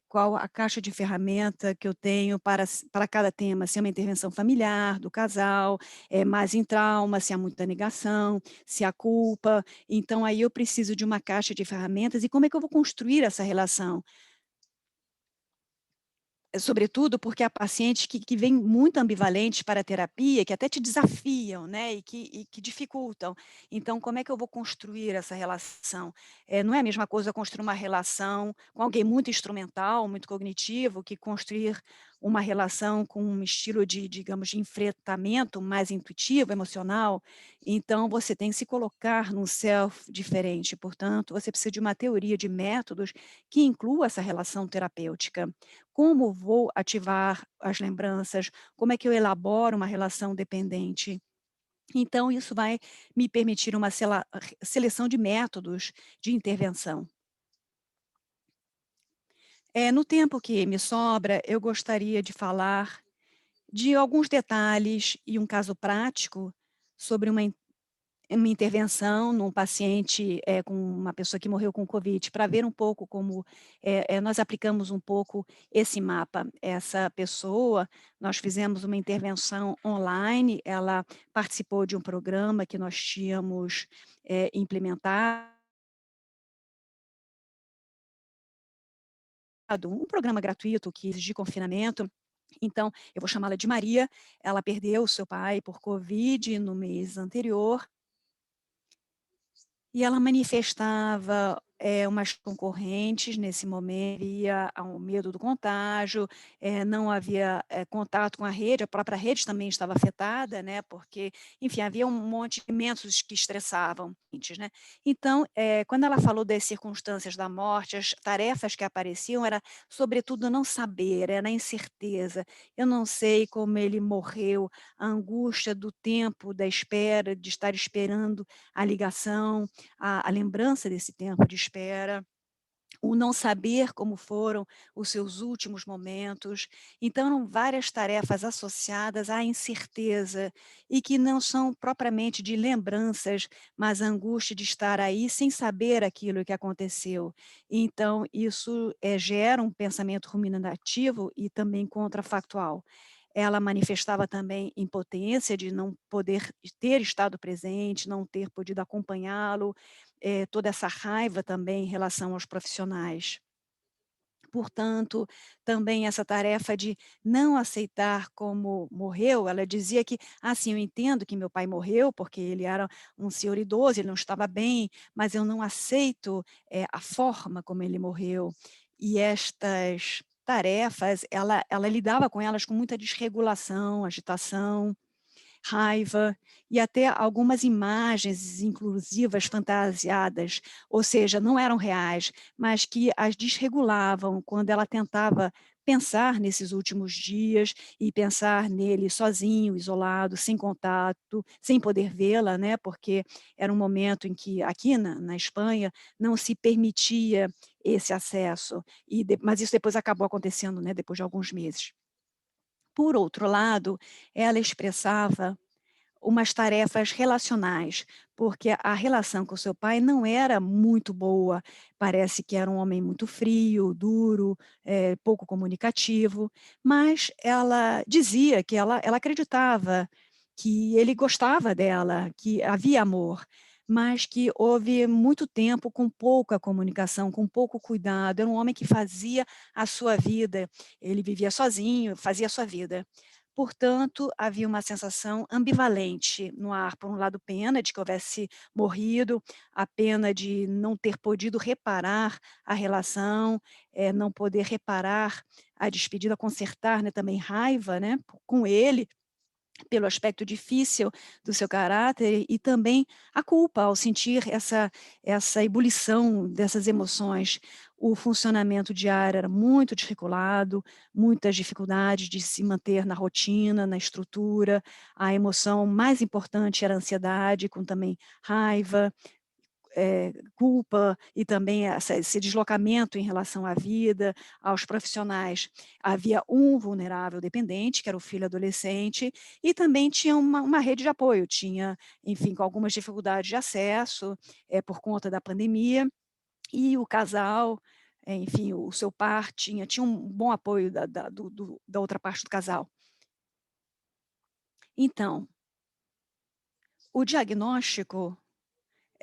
qual a caixa de ferramenta que eu tenho para cada tema, se é uma intervenção familiar, do casal, mais em trauma, se há muita negação, se há culpa. Então, aí eu preciso de uma caixa de ferramentas e como é que eu vou construir essa relação? Sobretudo porque há pacientes que vêm muito ambivalentes para a terapia, que até te desafiam, né, e que dificultam. Então, como é que eu vou construir essa relação? Não é a mesma coisa construir uma relação com alguém muito instrumental, muito cognitivo, que construir uma relação com um estilo de, digamos, de enfrentamento mais intuitivo, emocional. Então, você tem que se colocar num self diferente. Portanto, você precisa de uma teoria de métodos que inclua essa relação terapêutica. Como vou ativar as lembranças? Como é que eu elaboro uma relação dependente? Então, isso vai me permitir uma seleção de métodos de intervenção. No tempo que me sobra, eu gostaria de falar de alguns detalhes e um caso prático sobre uma intervenção num paciente, com uma pessoa que morreu com Covid, para ver um pouco como, nós aplicamos um pouco esse mapa. Essa pessoa, nós fizemos uma intervenção online, ela participou de um programa que nós tínhamos, implementado, um programa gratuito que exigia confinamento. Então, eu vou chamá-la de Maria, ela perdeu o seu pai por Covid no mês anterior. E ela manifestava, umas concorrentes nesse momento, havia o medo do contágio, não havia, contato com a rede, a própria rede também estava afetada, né, porque, enfim, havia um monte de elementos que estressavam, né. Então, quando ela falou das circunstâncias da morte, as tarefas que apareciam era, sobretudo, não saber, era a incerteza. Eu não sei como ele morreu, a angústia do tempo da espera, de estar esperando a ligação, a lembrança desse tempo de espera, o não saber como foram os seus últimos momentos. Então, eram várias tarefas associadas à incerteza e que não são propriamente de lembranças, mas a angústia de estar aí sem saber aquilo que aconteceu. Então, isso gera um pensamento ruminativo e também contrafactual. Ela manifestava também impotência de não poder ter estado presente, não ter podido acompanhá-lo, toda essa raiva também em relação aos profissionais. Portanto, também essa tarefa de não aceitar como morreu, ela dizia que: "Ah, sim, eu entendo que meu pai morreu, porque ele era um senhor idoso, ele não estava bem, mas eu não aceito, a forma como ele morreu". E estas tarefas, ela lidava com elas com muita desregulação, agitação, raiva e até algumas imagens inclusivas fantasiadas, ou seja, não eram reais, mas que as desregulavam quando ela tentava pensar nesses últimos dias e pensar nele sozinho, isolado, sem contato, sem poder vê-la, né, porque era um momento em que aqui na Espanha não se permitia esse acesso, mas isso depois acabou acontecendo, né, depois de alguns meses. Por outro lado, ela expressava umas tarefas relacionais, porque a relação com o seu pai não era muito boa, parece que era um homem muito frio, duro, pouco comunicativo, mas ela dizia que ela acreditava que ele gostava dela, que havia amor, mas que houve muito tempo com pouca comunicação, com pouco cuidado, era um homem que fazia a sua vida, ele vivia sozinho, fazia a sua vida. Portanto, havia uma sensação ambivalente no ar, por um lado pena de que houvesse morrido, a pena de não ter podido reparar a relação, não poder reparar a despedida, consertar, né, também raiva, né, com ele, pelo aspecto difícil do seu caráter e também a culpa ao sentir essa ebulição dessas emoções. O funcionamento diário era muito desregulado, muitas dificuldades de se manter na rotina, na estrutura. A emoção mais importante era a ansiedade, com também raiva, culpa e também esse deslocamento em relação à vida, aos profissionais. Havia um vulnerável dependente, que era o filho adolescente, e também tinha uma rede de apoio, tinha, enfim, com algumas dificuldades de acesso, por conta da pandemia, e o casal, enfim, o seu par tinha um bom apoio da outra parte do casal. Então, o diagnóstico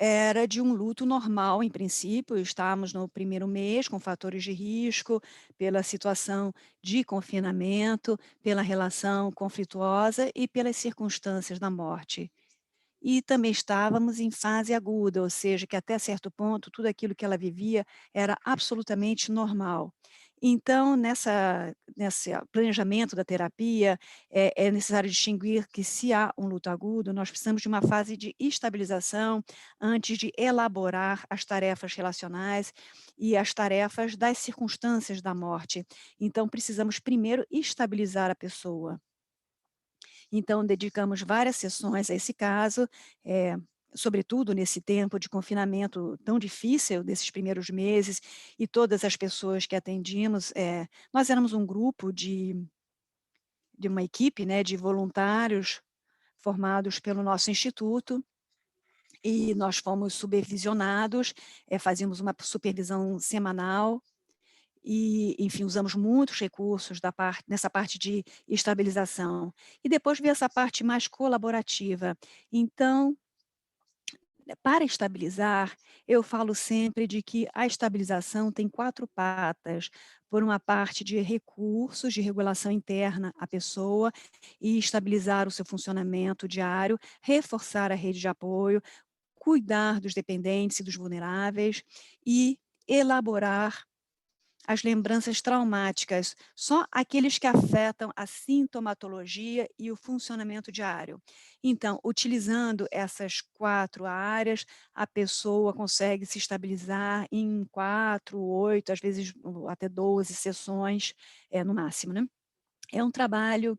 era de um luto normal, em princípio, estávamos no primeiro mês com fatores de risco, pela situação de confinamento, pela relação conflituosa e pelas circunstâncias da morte. E também estávamos em fase aguda, ou seja, que até certo ponto tudo aquilo que ela vivia era absolutamente normal. Então, nesse planejamento da terapia, é necessário distinguir que se há um luto agudo, nós precisamos de uma fase de estabilização antes de elaborar as tarefas relacionais e as tarefas das circunstâncias da morte. Então, precisamos primeiro estabilizar a pessoa. Então, dedicamos várias sessões a esse caso, sobretudo nesse tempo de confinamento tão difícil desses primeiros meses, e todas as pessoas que atendimos, nós éramos um grupo de uma equipe, né, de voluntários formados pelo nosso instituto, e nós fomos supervisionados, fazíamos uma supervisão semanal e, enfim, usamos muitos recursos nessa parte de estabilização. E depois veio essa parte mais colaborativa. Então, para estabilizar, eu falo sempre de que a estabilização tem 4 patas. Por uma parte de recursos de regulação interna à pessoa e estabilizar o seu funcionamento diário, reforçar a rede de apoio, cuidar dos dependentes e dos vulneráveis e elaborar as lembranças traumáticas, só aqueles que afetam a sintomatologia e o funcionamento diário. Então, utilizando essas 4 áreas, a pessoa consegue se estabilizar em 4, 8, às vezes até 12 sessões, no máximo, né. É um trabalho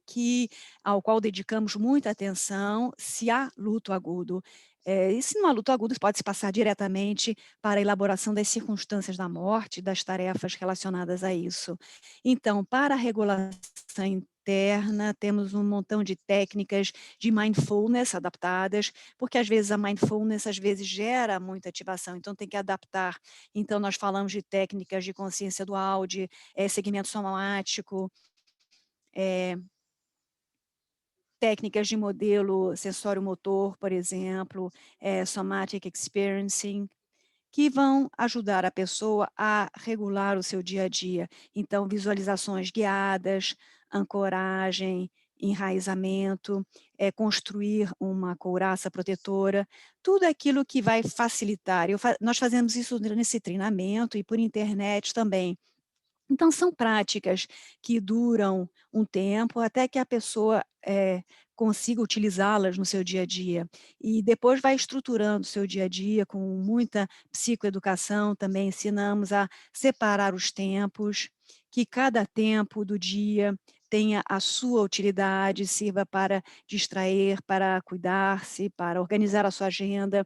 ao qual dedicamos muita atenção, se há luto agudo. E se não há luto agudo, pode-se passar diretamente para a elaboração das circunstâncias da morte, das tarefas relacionadas a isso. Então, para a regulação interna, temos um montão de técnicas de mindfulness adaptadas, porque às vezes a mindfulness, às vezes, gera muita ativação, então tem que adaptar. Então nós falamos de técnicas de consciência dual, de, segmento somático, eh técnicas de modelo sensório-motor, por exemplo, somatic experiencing, que vão ajudar a pessoa a regular o seu dia a dia. Então, visualizações guiadas, ancoragem, enraizamento, construir uma couraça protetora, tudo aquilo que vai facilitar. Nós fazemos isso nesse treinamento e por internet também. Então são práticas que duram um tempo até que a pessoa, consiga utilizá-las no seu dia a dia. E depois vai estruturando o seu dia a dia com muita psicoeducação, também ensinamos a separar os tempos, que cada tempo do dia tenha a sua utilidade, sirva para distrair, para cuidar-se, para organizar a sua agenda.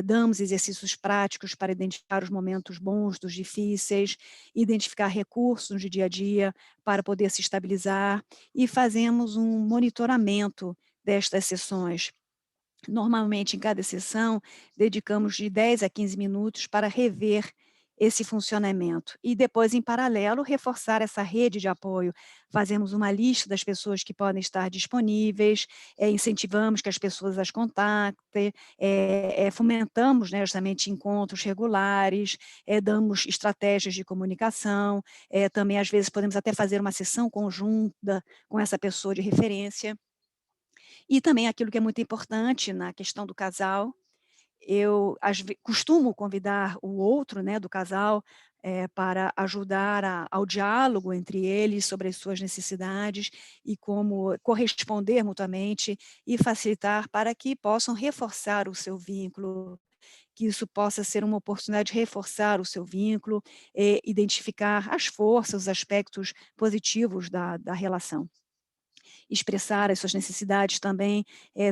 Damos exercícios práticos para identificar os momentos bons dos difíceis, identificar recursos de dia a dia para poder se estabilizar e fazemos um monitoramento destas sessões. Normalmente, em cada sessão, dedicamos de 10 a 15 minutos para rever esse funcionamento e depois, em paralelo, reforçar essa rede de apoio. Fazemos uma lista das pessoas que podem estar disponíveis, incentivamos que as pessoas as contactem, fomentamos, né, justamente encontros regulares, damos estratégias de comunicação, também às vezes podemos até fazer uma sessão conjunta com essa pessoa de referência. E também aquilo que é muito importante na questão do casal, eu costumo convidar o outro, né, do casal, para ajudar ao diálogo entre eles sobre as suas necessidades e como corresponder mutuamente e facilitar para que possam reforçar o seu vínculo, que isso possa ser uma oportunidade de reforçar o seu vínculo, identificar as forças, os aspectos positivos da relação. Expressar as suas necessidades também,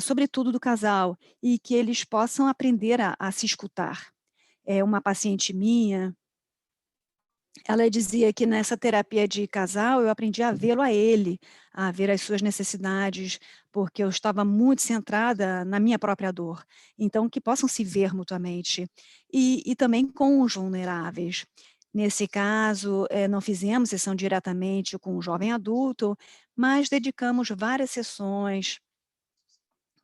sobretudo do casal, e que eles possam aprender a se escutar. Uma paciente minha, ela dizia que nessa terapia de casal eu aprendi a vê-lo a ele, a ver as suas necessidades, porque eu estava muito centrada na minha própria dor. Então que possam se ver mutuamente. E também com os vulneráveis. Nesse caso, não fizemos sessão diretamente com o jovem adulto, mas dedicamos várias sessões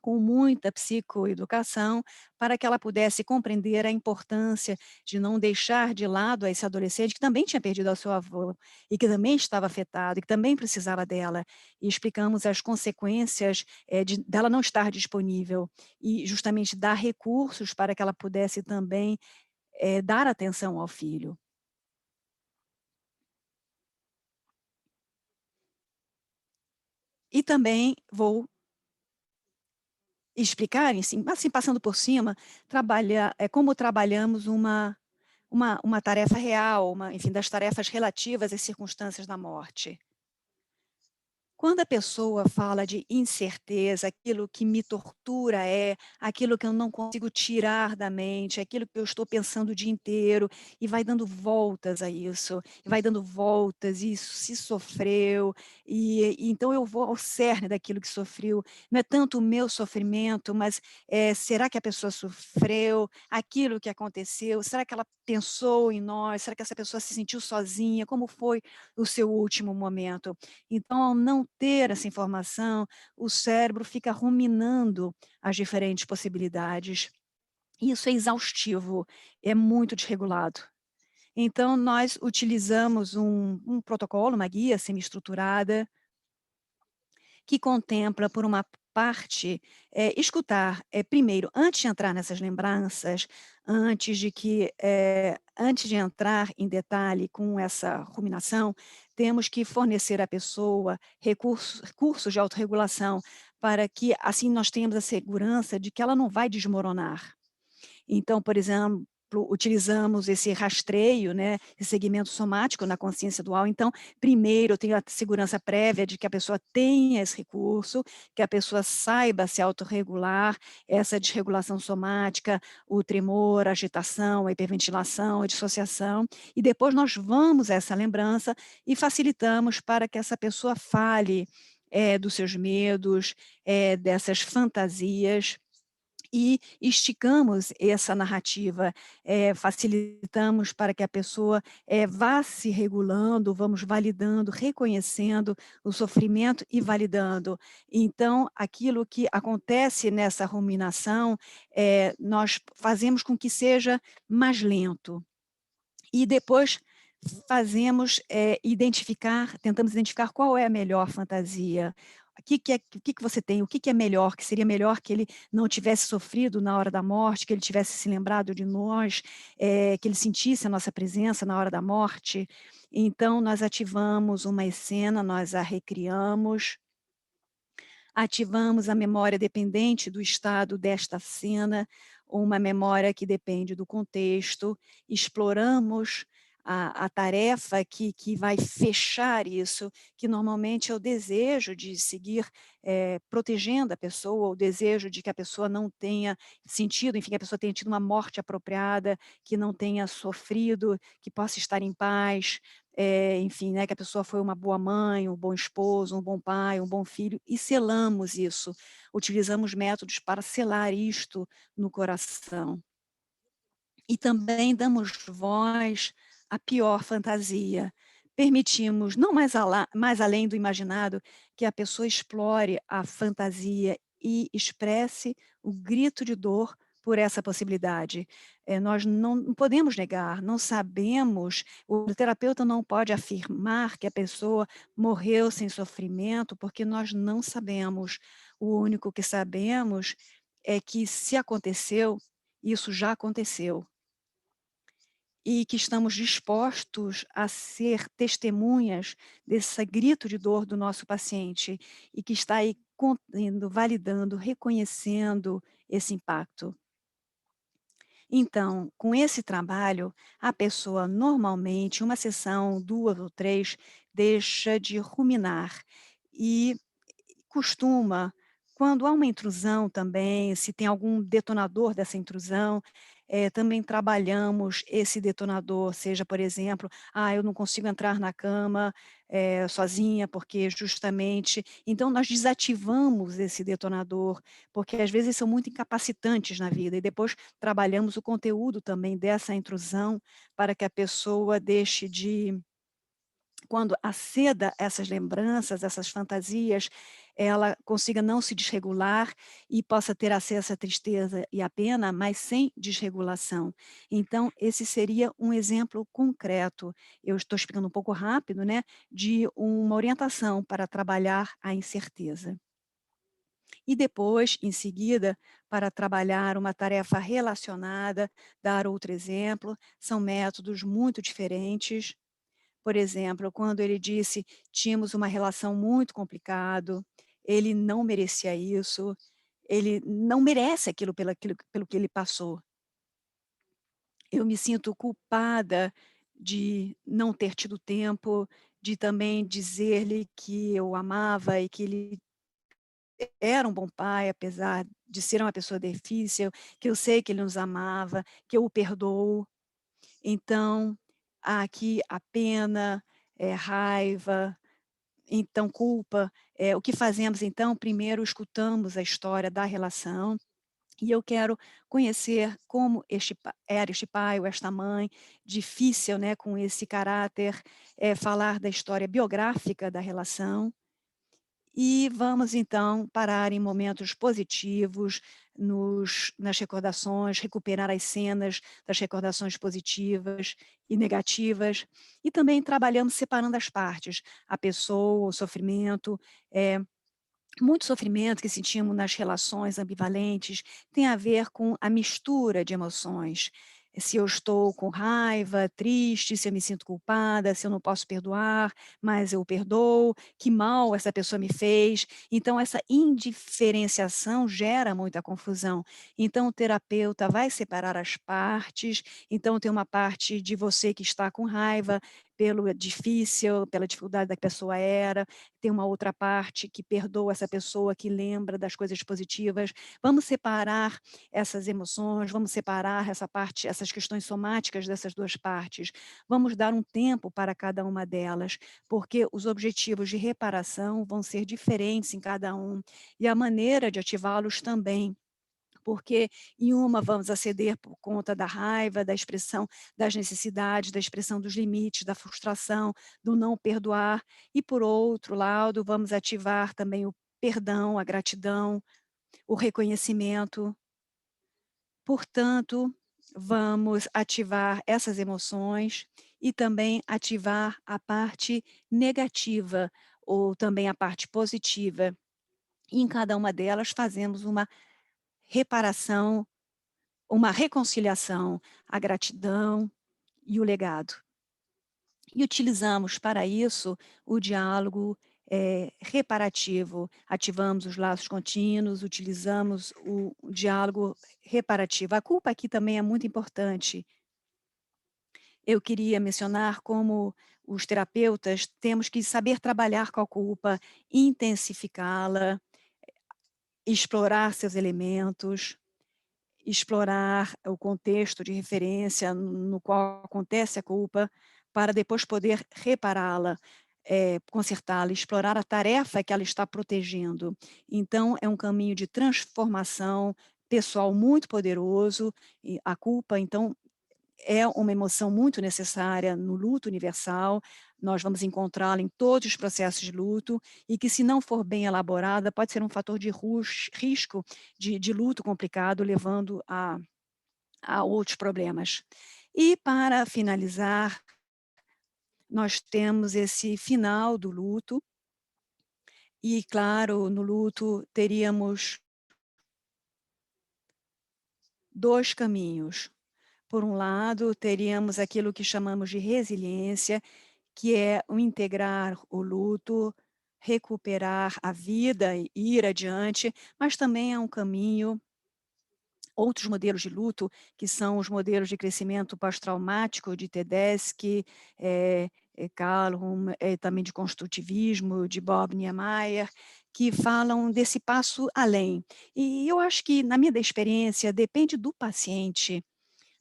com muita psicoeducação, para que ela pudesse compreender a importância de não deixar de lado esse adolescente que também tinha perdido a seu avô, e que também estava afetado, e que também precisava dela. E explicamos as consequências, dela não estar disponível, e justamente dar recursos para que ela pudesse também, dar atenção ao filho. E também vou explicar, assim, passando por cima, como trabalhamos uma tarefa real, enfim, das tarefas relativas às circunstâncias da morte. Quando a pessoa fala de incerteza, aquilo que me tortura aquilo que eu não consigo tirar da mente, aquilo que eu estou pensando o dia inteiro, e vai dando voltas a isso, e vai dando voltas, e isso se sofreu, e então eu vou ao cerne daquilo que sofreu. Não é tanto o meu sofrimento, mas, será que a pessoa sofreu? Aquilo que aconteceu, será que ela pensou em nós? Será que essa pessoa se sentiu sozinha? Como foi o seu último momento? Então, ao não ter essa informação, o cérebro fica ruminando as diferentes possibilidades. E isso é exaustivo, é muito desregulado. Então, nós utilizamos um protocolo, uma guia semi-estruturada, que contempla, por uma parte, escutar, primeiro, antes de entrar nessas lembranças, antes de entrar em detalhe com essa ruminação, temos que fornecer à pessoa recursos de autorregulação, para que, assim, nós tenhamos a segurança de que ela não vai desmoronar. Então, por exemplo, utilizamos esse rastreio, né, esse segmento somático na consciência dual. Então, primeiro eu tenho a segurança prévia de que a pessoa tenha esse recurso, que a pessoa saiba se autorregular, essa desregulação somática, o tremor, a agitação, a hiperventilação, a dissociação, e depois nós vamos a essa lembrança e facilitamos para que essa pessoa fale, dos seus medos, dessas fantasias, e esticamos essa narrativa, facilitamos para que a pessoa, vá se regulando, vamos validando, reconhecendo o sofrimento e validando. Então, aquilo que acontece nessa ruminação, nós fazemos com que seja mais lento. E depois tentamos identificar qual é a melhor fantasia. O que que você tem, o que que é melhor, que seria melhor que ele não tivesse sofrido na hora da morte, que ele tivesse se lembrado de nós, que ele sentisse a nossa presença na hora da morte. Então nós ativamos uma cena, nós a recriamos, ativamos a memória dependente do estado desta cena, uma memória que depende do contexto, exploramos a tarefa que vai fechar isso, que normalmente é o desejo de seguir, protegendo a pessoa, o desejo de que a pessoa não tenha sentido, enfim, que a pessoa tenha tido uma morte apropriada, que não tenha sofrido, que possa estar em paz, enfim, né, que a pessoa foi uma boa mãe, um bom esposo, um bom pai, um bom filho, e selamos isso. Utilizamos métodos para selar isto no coração. E também damos voz à pior fantasia. Permitimos, não mais além do imaginado, que a pessoa explore a fantasia e expresse o grito de dor por essa possibilidade. Nós não podemos negar, não sabemos, o terapeuta não pode afirmar que a pessoa morreu sem sofrimento, porque nós não sabemos. O único que sabemos é que, se aconteceu, isso já aconteceu, e que estamos dispostos a ser testemunhas desse grito de dor do nosso paciente, e que está aí contendo, validando, reconhecendo esse impacto. Então, com esse trabalho, a pessoa normalmente, uma sessão, 2 ou 3, deixa de ruminar, e costuma, quando há uma intrusão também, se tem algum detonador dessa intrusão, também trabalhamos esse detonador, seja, por exemplo, eu não consigo entrar na cama, sozinha, porque justamente, então nós desativamos esse detonador, porque às vezes são muito incapacitantes na vida, e depois trabalhamos o conteúdo também dessa intrusão, para que a pessoa deixe de, quando aceda essas lembranças, essas fantasias, ela consiga não se desregular e possa ter acesso à tristeza e à pena, mas sem desregulação. Então, esse seria um exemplo concreto. Eu estou explicando um pouco rápido, né, de uma orientação para trabalhar a incerteza. E depois, em seguida, para trabalhar uma tarefa relacionada, dar outro exemplo, são métodos muito diferentes. Por exemplo, quando ele disse: "Tínhamos uma relação muito complicado, ele não merecia isso, ele não merece aquilo pelo que ele passou. Eu me sinto culpada de não ter tido tempo, de também dizer-lhe que eu amava e que ele era um bom pai, apesar de ser uma pessoa difícil, que eu sei que ele nos amava, que eu o perdoo. Então, há aqui a pena, raiva, então culpa. O que fazemos então? Primeiro escutamos a história da relação, e eu quero conhecer como era este pai ou esta mãe, difícil, né, com esse caráter, falar da história biográfica da relação. E vamos então parar em momentos positivos, nas recordações, recuperar as cenas das recordações positivas e negativas, e também trabalhamos separando as partes, a pessoa, o sofrimento, eh, muito sofrimento que sentimos nas relações ambivalentes tem a ver com a mistura de emoções. Se eu estou com raiva, triste, se eu me sinto culpada, se eu não posso perdoar, mas eu perdoo, que mal essa pessoa me fez. Então, essa indiferenciação gera muita confusão. Então, o terapeuta vai separar as partes. Então, tem uma parte de você que está com raiva pela dificuldade da pessoa era, tem uma outra parte que perdoa essa pessoa, que lembra das coisas positivas. Vamos separar essas emoções, vamos separar essas questões somáticas dessas 2 partes. Vamos dar um tempo para cada uma delas, porque os objetivos de reparação vão ser diferentes em cada um, e a maneira de ativá-los também. Porque em uma vamos aceder por conta da raiva, da expressão das necessidades, da expressão dos limites, da frustração, do não perdoar, e por outro lado vamos ativar também o perdão, a gratidão, o reconhecimento. Portanto, vamos ativar essas emoções e também ativar a parte negativa, ou também a parte positiva. E em cada uma delas fazemos uma reparação, uma reconciliação, a gratidão e o legado. E utilizamos para isso o diálogo, reparativo, ativamos os laços contínuos, utilizamos o diálogo reparativo. A culpa aqui também é muito importante. Eu queria mencionar como os terapeutas temos que saber trabalhar com a culpa, intensificá-la, explorar seus elementos, explorar o contexto de referência no qual acontece a culpa, para depois poder repará-la, consertá-la, explorar a tarefa que ela está protegendo. Então é um caminho de transformação pessoal muito poderoso, e a culpa então é uma emoção muito necessária no luto universal, nós vamos encontrá-la em todos os processos de luto, e que se não for bem elaborada, pode ser um fator de risco de luto complicado, levando a outros problemas. E para finalizar, nós temos esse final do luto, e claro, no luto teríamos 2 caminhos. Por um lado, teríamos aquilo que chamamos de resiliência, que é o integrar o luto, recuperar a vida e ir adiante, mas também é um caminho, outros modelos de luto, que são os modelos de crescimento pós-traumático de Tedeschi, Carlson, também de construtivismo, de Bob Niemeyer, que falam desse passo além. E eu acho que, na minha experiência, depende do paciente.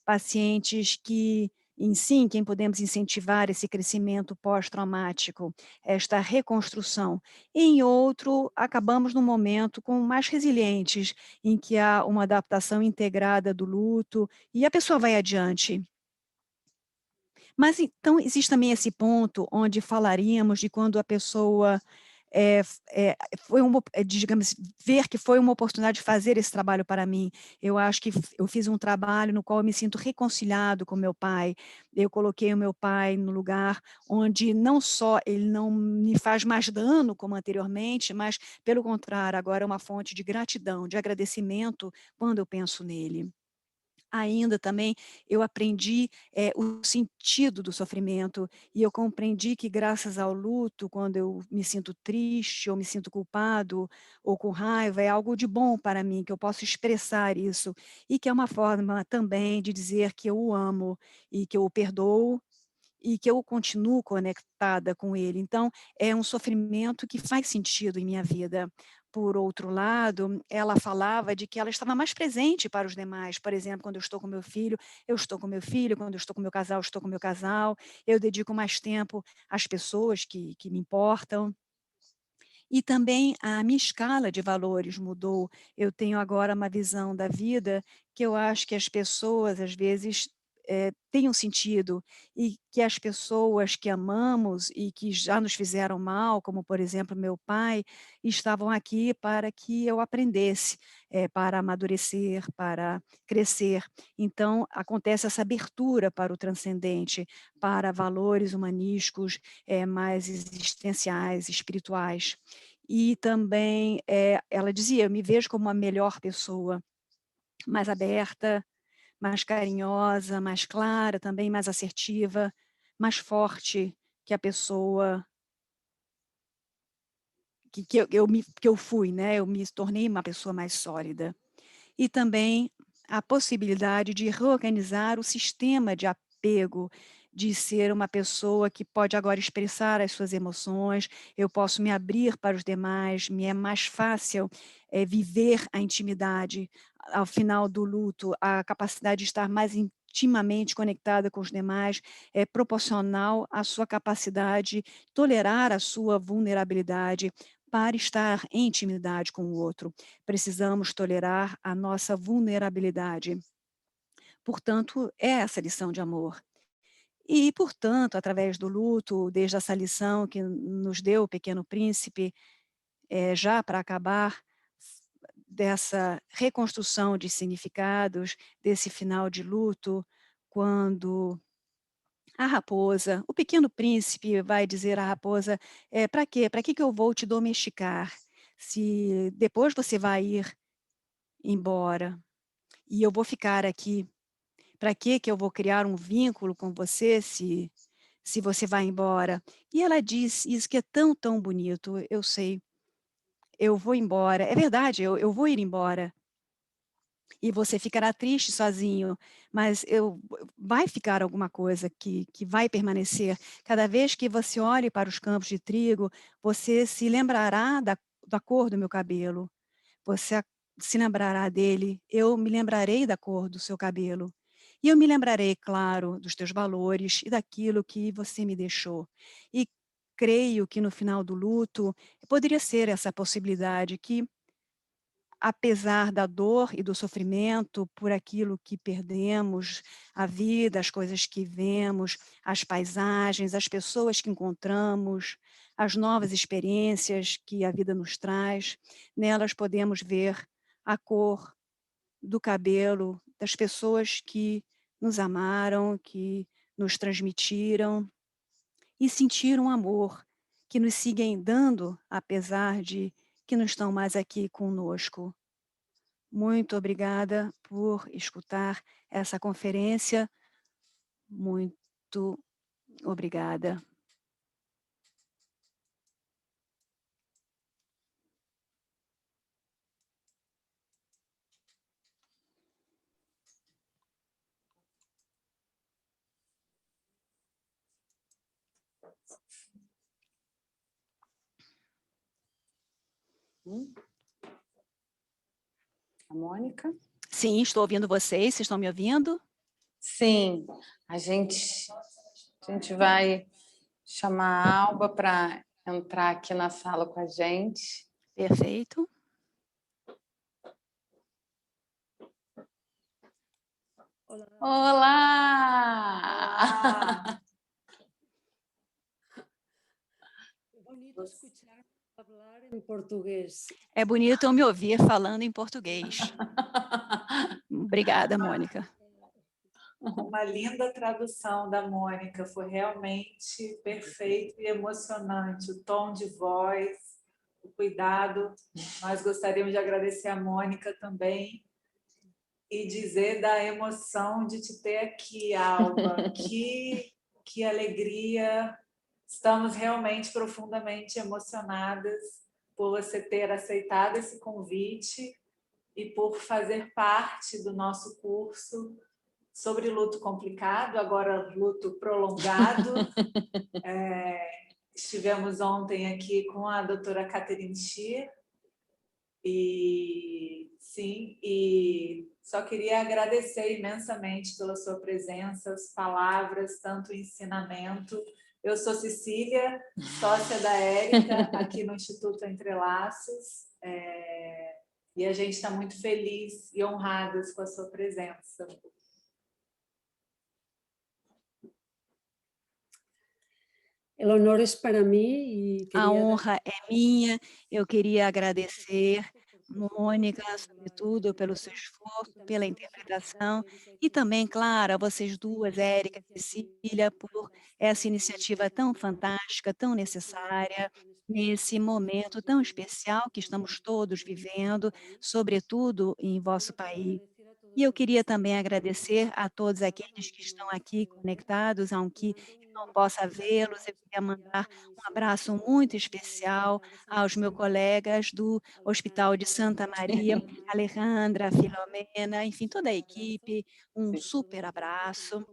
Pacientes que, em si, quem podemos incentivar esse crescimento pós-traumático, esta reconstrução. Em outro, acabamos num momento com mais resilientes, em que há uma adaptação integrada do luto e a pessoa vai adiante. Mas então existe também esse ponto onde falaríamos de quando a pessoa, foi digamos, ver que foi uma oportunidade de fazer esse trabalho para mim. Eu acho que eu fiz um trabalho no qual eu me sinto reconciliado com meu pai. Eu coloquei o meu pai no lugar onde não só ele não me faz mais dano como anteriormente, mas, pelo contrário, agora é uma fonte de gratidão, de agradecimento quando eu penso nele. Ainda também eu aprendi, o sentido do sofrimento, e eu compreendi que graças ao luto, quando eu me sinto triste ou me sinto culpado ou com raiva, é algo de bom para mim, que eu posso expressar isso, e que é uma forma também de dizer que eu o amo e que eu o perdoo e que eu continuo conectada com ele. Então, é um sofrimento que faz sentido em minha vida. Por outro lado, ela falava de que ela estava mais presente para os demais. Por exemplo, quando eu estou com meu filho, eu estou com meu filho, quando eu estou com meu casal, eu estou com meu casal. Eu dedico mais tempo às pessoas que me importam. E também a minha escala de valores mudou. Eu tenho agora uma visão da vida que eu acho que as pessoas, às vezes, têm um sentido, e que as pessoas que amamos e que já nos fizeram mal, como, por exemplo, meu pai, estavam aqui para que eu aprendesse, para amadurecer, para crescer. Então, acontece essa abertura para o transcendente, para valores humanísticos, mais existenciais, espirituais. E também, ela dizia: "Eu me vejo como uma melhor pessoa, mais aberta, mais carinhosa, mais clara, também mais assertiva, mais forte que a pessoa que eu fui", né, eu me tornei uma pessoa mais sólida. E também a possibilidade de reorganizar o sistema de apego, de ser uma pessoa que pode agora expressar as suas emoções, eu posso me abrir para os demais, me é mais fácil, viver a intimidade. Ao final do luto, a capacidade de estar mais intimamente conectada com os demais é proporcional à sua capacidade de tolerar a sua vulnerabilidade para estar em intimidade com o outro. Precisamos tolerar a nossa vulnerabilidade. Portanto, é essa lição de amor. E, portanto, através do luto, desde essa lição que nos deu o Pequeno Príncipe, já para acabar, dessa reconstrução de significados, desse final de luto, quando a raposa, o Pequeno Príncipe vai dizer à raposa: "Para quê? Para que que eu vou te domesticar, se depois você vai ir embora, e eu vou ficar aqui? Para que que eu vou criar um vínculo com você se você vai embora?" E ela diz isso que é tão, tão bonito: "Eu sei, eu vou embora. É verdade, eu vou ir embora, e você ficará triste sozinho, mas eu vai ficar alguma coisa que vai permanecer. Cada vez que você olhe para os campos de trigo, você se lembrará da cor do meu cabelo. Você se lembrará dele, eu me lembrarei da cor do seu cabelo. E eu me lembrarei, claro, dos teus valores e daquilo que você me deixou. E creio que no final do luto poderia ser essa possibilidade que, apesar da dor e do sofrimento por aquilo que perdemos, a vida, as coisas que vemos, as paisagens, as pessoas que encontramos, as novas experiências que a vida nos traz, nelas podemos ver a cor do cabelo das pessoas que nos amaram, que nos transmitiram e sentir um amor que nos seguem dando, apesar de que não estão mais aqui conosco. Muito obrigada por escutar essa conferência. Muito obrigada. A Mônica? Sim, estou ouvindo vocês. Vocês estão me ouvindo? Sim, a gente vai chamar a Alba para entrar aqui na sala com a gente. Perfeito. Olá! Bonito escutar a em português. É bonito eu me ouvir falando em português. Obrigada, Mônica. Uma linda tradução da Mônica, foi realmente perfeito e emocionante, o tom de voz, o cuidado. Nós gostaríamos de agradecer a Mônica também e dizer da emoção de te ter aqui, Alba. Que alegria! Estamos realmente profundamente emocionadas por você ter aceitado esse convite e por fazer parte do nosso curso sobre luto complicado, agora luto prolongado. Estivemos ontem aqui com a doutora Catherine Schier e só queria agradecer imensamente pela sua presença, as palavras, tanto o ensinamento. Eu sou Cecília, sócia da Érica, aqui no Instituto Entre Laços, e a gente está muito feliz e honradas com a sua presença. O honor é para mim e A honra é minha. Eu queria agradecer, Mônica, sobretudo, pelo seu esforço, pela interpretação, e também, claro, a vocês duas, Érica e Cecília, por essa iniciativa tão fantástica, tão necessária, nesse momento tão especial que estamos todos vivendo, sobretudo em vosso país. E eu queria também agradecer a todos aqueles que estão aqui conectados, aunque eu não possa vê-los. Eu queria mandar um abraço muito especial aos meus colegas do Hospital de Santa Maria, Alejandra, Filomena, enfim, toda a equipe, um super abraço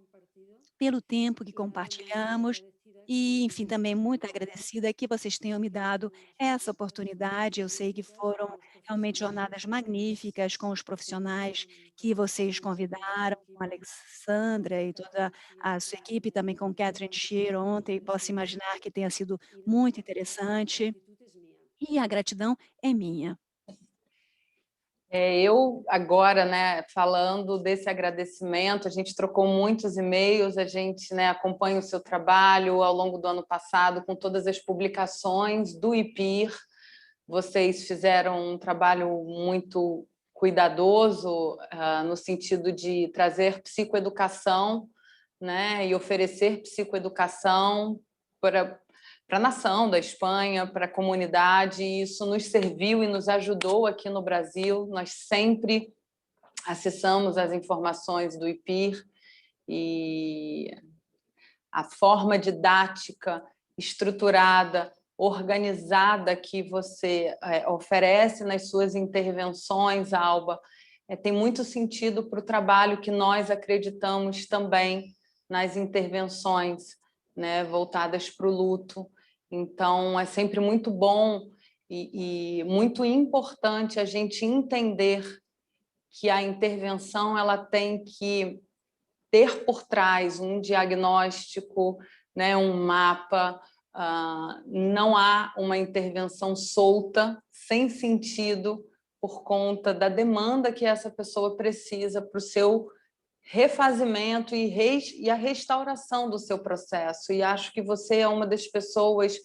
pelo tempo que compartilhamos e, enfim, também muito agradecida que vocês tenham me dado essa oportunidade. Eu sei que foram realmente jornadas magníficas com os profissionais que vocês convidaram, com a Alexandra e toda a sua equipe, também com Catherine Schier ontem. Posso imaginar que tenha sido muito interessante e a gratidão é minha. Eu agora, né, falando desse agradecimento, a gente trocou muitos e-mails, a gente, né, acompanha o seu trabalho ao longo do ano passado com todas as publicações do IPIR. Vocês fizeram um trabalho muito cuidadoso no sentido de trazer psicoeducação, né, e oferecer psicoeducação para a nação da Espanha, para a comunidade, e isso nos serviu e nos ajudou aqui no Brasil. Nós sempre acessamos as informações do IPIR e a forma didática, estruturada, organizada que você oferece nas suas intervenções, Alba, tem muito sentido para o trabalho que nós acreditamos também nas intervenções, né, voltadas para o luto. Então, é sempre muito bom e muito importante a gente entender que a intervenção ela tem que ter por trás um diagnóstico, né, um mapa. Não há uma intervenção solta, sem sentido, por conta da demanda que essa pessoa precisa para o seu refazimento e a restauração do seu processo. E acho que você é uma das pessoas,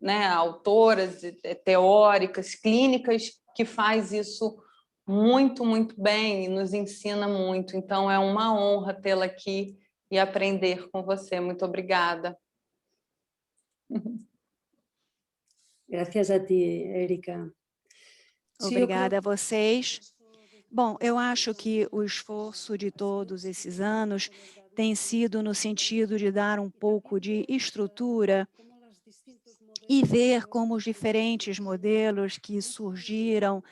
né, autoras, teóricas, clínicas, que faz isso muito, muito bem e nos ensina muito. Então, é uma honra tê-la aqui e aprender com você. Muito obrigada. Graças a ti, Érica. Obrigada a vocês. Bom, eu acho que o esforço de todos esses anos tem sido no sentido de dar um pouco de estrutura e ver como os diferentes modelos que surgiram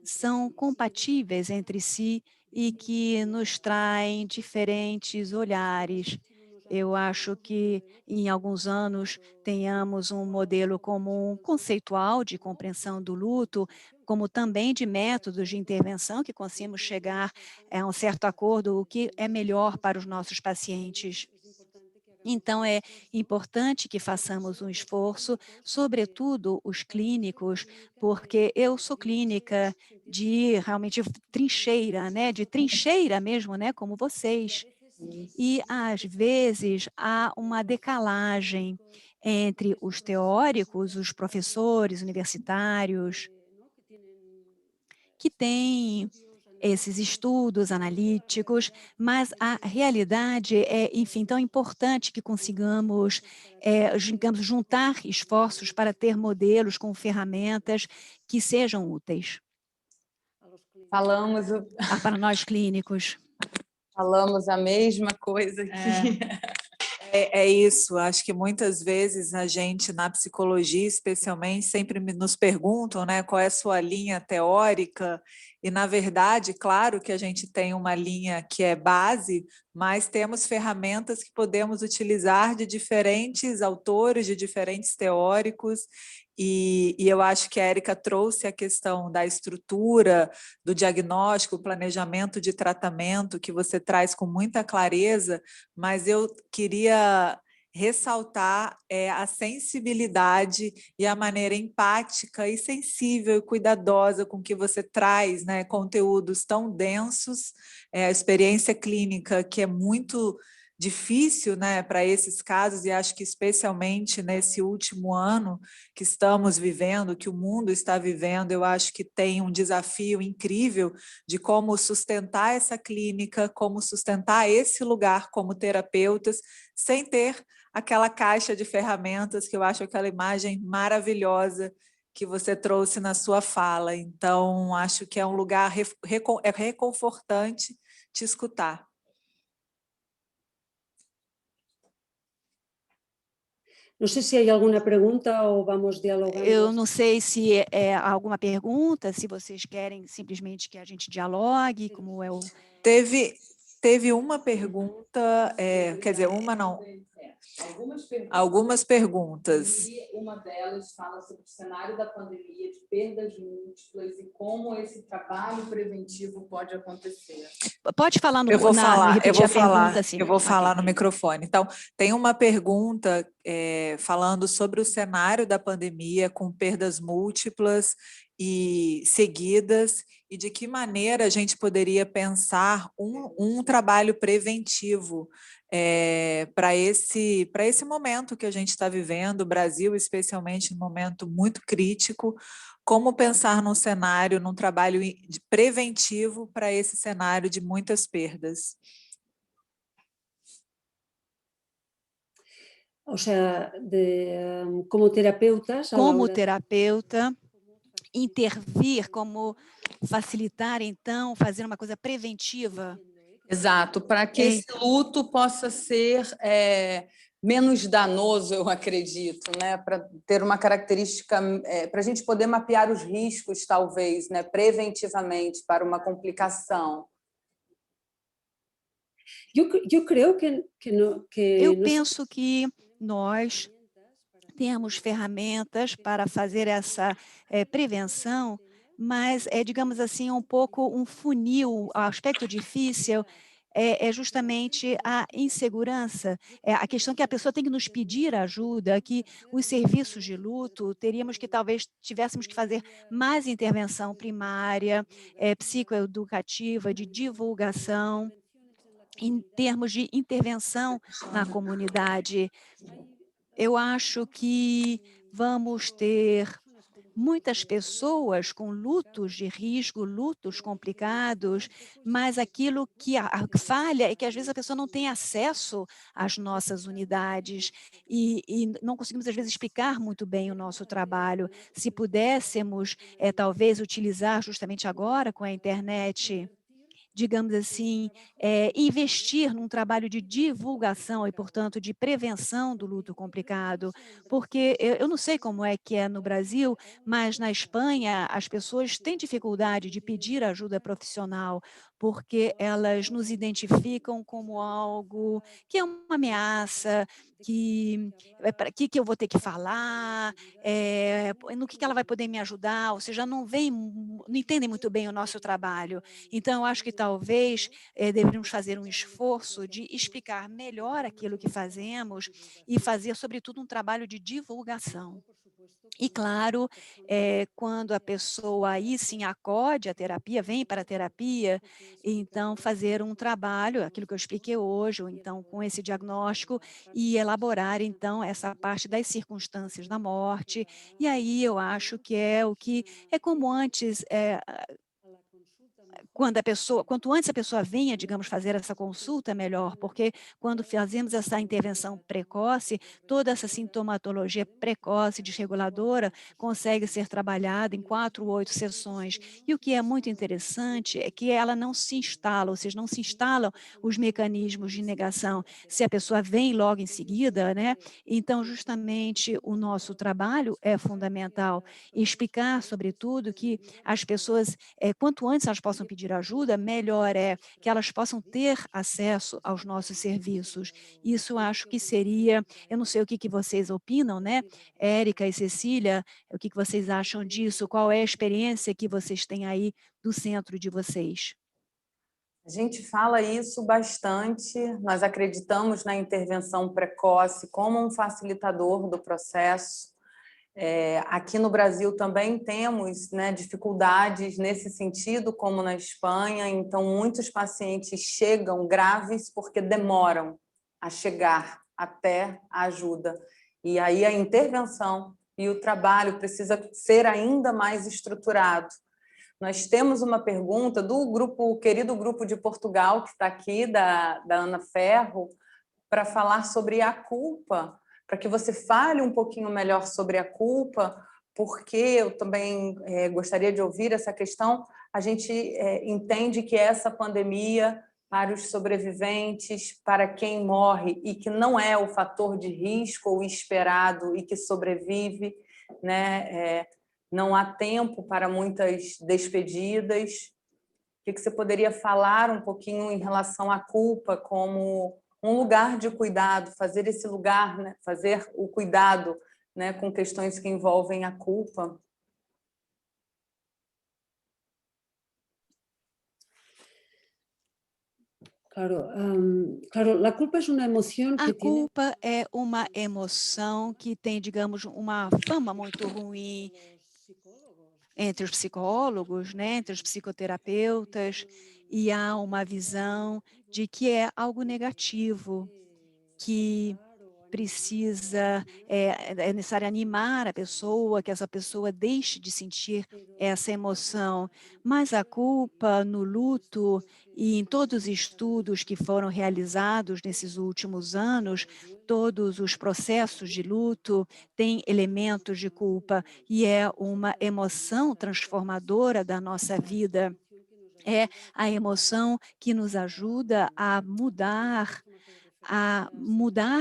são compatíveis entre si e que nos traem diferentes olhares. Eu acho que em alguns anos tenhamos um modelo comum conceitual de compreensão do luto, como também de métodos de intervenção que conseguimos chegar a um certo acordo, o que é melhor para os nossos pacientes. Então, é importante que façamos um esforço, sobretudo os clínicos, porque eu sou clínica de realmente trincheira, né? De trincheira mesmo, né? Como vocês. E, às vezes, há uma decalagem entre os teóricos, os professores universitários, que têm esses estudos analíticos, mas a realidade é, enfim, tão importante que consigamos, digamos, juntar esforços para ter modelos com ferramentas que sejam úteis Falamos, para nós clínicos. falamos a mesma coisa aqui. É isso, acho que muitas vezes a gente, na psicologia especialmente, sempre nos perguntam, né, qual é a sua linha teórica, e na verdade, claro que a gente tem uma linha que é base, mas temos ferramentas que podemos utilizar de diferentes autores, de diferentes teóricos, e eu acho que a Érica trouxe a questão da estrutura, do diagnóstico, planejamento de tratamento, que você traz com muita clareza, mas eu queria ressaltar a sensibilidade e a maneira empática e sensível e cuidadosa com que você traz, né, conteúdos tão densos, a experiência clínica que é muito difícil, né, para esses casos, e acho que especialmente nesse último ano que estamos vivendo, que o mundo está vivendo, eu acho que tem um desafio incrível de como sustentar essa clínica, como sustentar esse lugar como terapeutas, sem ter aquela caixa de ferramentas que eu acho aquela imagem maravilhosa que você trouxe na sua fala. Então, acho que é um lugar reconfortante te escutar. No sé si hay alguna pregunta o vamos dialogando. Eu não sei se é alguma pergunta, se vocês querem simplesmente que a gente dialogue, como é o... Teve uma pergunta, quer dizer, uma não, algumas perguntas. E uma delas fala sobre o cenário da pandemia, de perdas múltiplas e como esse trabalho preventivo pode acontecer. Pode falar no... Eu vou Sim. falar no microfone. Então, tem uma pergunta falando sobre o cenário da pandemia com perdas múltiplas e seguidas, e de que maneira a gente poderia pensar um trabalho preventivo para esse momento que a gente está vivendo, o Brasil especialmente, um momento muito crítico, como pensar num cenário, num trabalho preventivo para esse cenário de muitas perdas? O sea, como terapeutas... Como terapeuta, intervir, como facilitar, então, fazer uma coisa preventiva. Exato, para que esse luto possa ser menos danoso, eu acredito, né? Para ter uma característica, para a gente poder mapear os riscos, talvez, né? Preventivamente, para uma complicação. Eu creio que eu penso que nós temos ferramentas para fazer essa prevenção, mas digamos assim, um pouco um funil. O aspecto difícil é justamente a insegurança, a questão que a pessoa tem que nos pedir ajuda, que os serviços de luto, teríamos que talvez tivéssemos que fazer mais intervenção primária, psicoeducativa, de divulgação, em termos de intervenção na comunidade. Eu acho que vamos ter muitas pessoas com lutos de risco, lutos complicados, mas aquilo que a falha é que às vezes a pessoa não tem acesso às nossas unidades e não conseguimos às vezes explicar muito bem o nosso trabalho. Se pudéssemos, talvez utilizar justamente agora com a internet, digamos assim, investir num trabalho de divulgação e, portanto, de prevenção do luto complicado, porque eu não sei como é que é no Brasil, mas na Espanha as pessoas têm dificuldade de pedir ajuda profissional, porque elas nos identificam como algo que é uma ameaça, que para que eu vou ter que falar, no que ela vai poder me ajudar, ou seja, não entendem muito bem o nosso trabalho. Então, eu acho que talvez deveríamos fazer um esforço de explicar melhor aquilo que fazemos e fazer, sobretudo, um trabalho de divulgação. E claro, quando a pessoa aí sim acode à terapia, vem para a terapia, então fazer um trabalho, aquilo que eu expliquei hoje, ou então com esse diagnóstico, e elaborar então essa parte das circunstâncias da morte, e aí eu acho que é o que é como antes, quanto antes a pessoa venha, digamos, fazer essa consulta, melhor, porque quando fazemos essa intervenção precoce, toda essa sintomatologia precoce, desreguladora, consegue ser trabalhada em 4 ou 8 sessões. E o que é muito interessante é que ela não se instala, ou seja, não se instalam os mecanismos de negação. Se a pessoa vem logo em seguida, né, então justamente o nosso trabalho é fundamental. E explicar, sobretudo, que as pessoas quanto antes elas possam pedir ajuda, melhor é que elas possam ter acesso aos nossos serviços. Isso eu acho que seria, eu não sei o que que vocês opinam, né, Érica e Cecília, o que que vocês acham disso? Qual é a experiência que vocês têm aí do centro de vocês? A gente fala isso bastante, nós acreditamos na intervenção precoce como um facilitador do processo. Aqui no Brasil também temos, né, dificuldades nesse sentido, como na Espanha, então muitos pacientes chegam graves porque demoram a chegar até a ajuda. E aí a intervenção e o trabalho precisa ser ainda mais estruturado. Nós temos uma pergunta do grupo, o querido grupo de Portugal, que está aqui, da Ana Ferro, para falar sobre a culpa, para que você fale um pouquinho melhor sobre a culpa, porque eu também gostaria de ouvir essa questão. A gente entende que essa pandemia, para os sobreviventes, para quem morre e que não é o fator de risco ou esperado e que sobrevive, né, não há tempo para muitas despedidas. O que você poderia falar um pouquinho em relação à culpa como um lugar de cuidado, fazer esse lugar, né, fazer o cuidado, né, com questões que envolvem a culpa? Claro, claro, la culpa es una emoción A que tiene culpa é uma emoção que tem, digamos, uma fama muito ruim entre os psicólogos, né, entre os psicoterapeutas, e há uma visão de que é algo negativo, que precisa, é necessário animar a pessoa, que essa pessoa deixe de sentir essa emoção. Mas a culpa no luto e em todos os estudos que foram realizados nesses últimos anos, todos os processos de luto têm elementos de culpa e é uma emoção transformadora da nossa vida. É a emoção que nos ajuda a mudar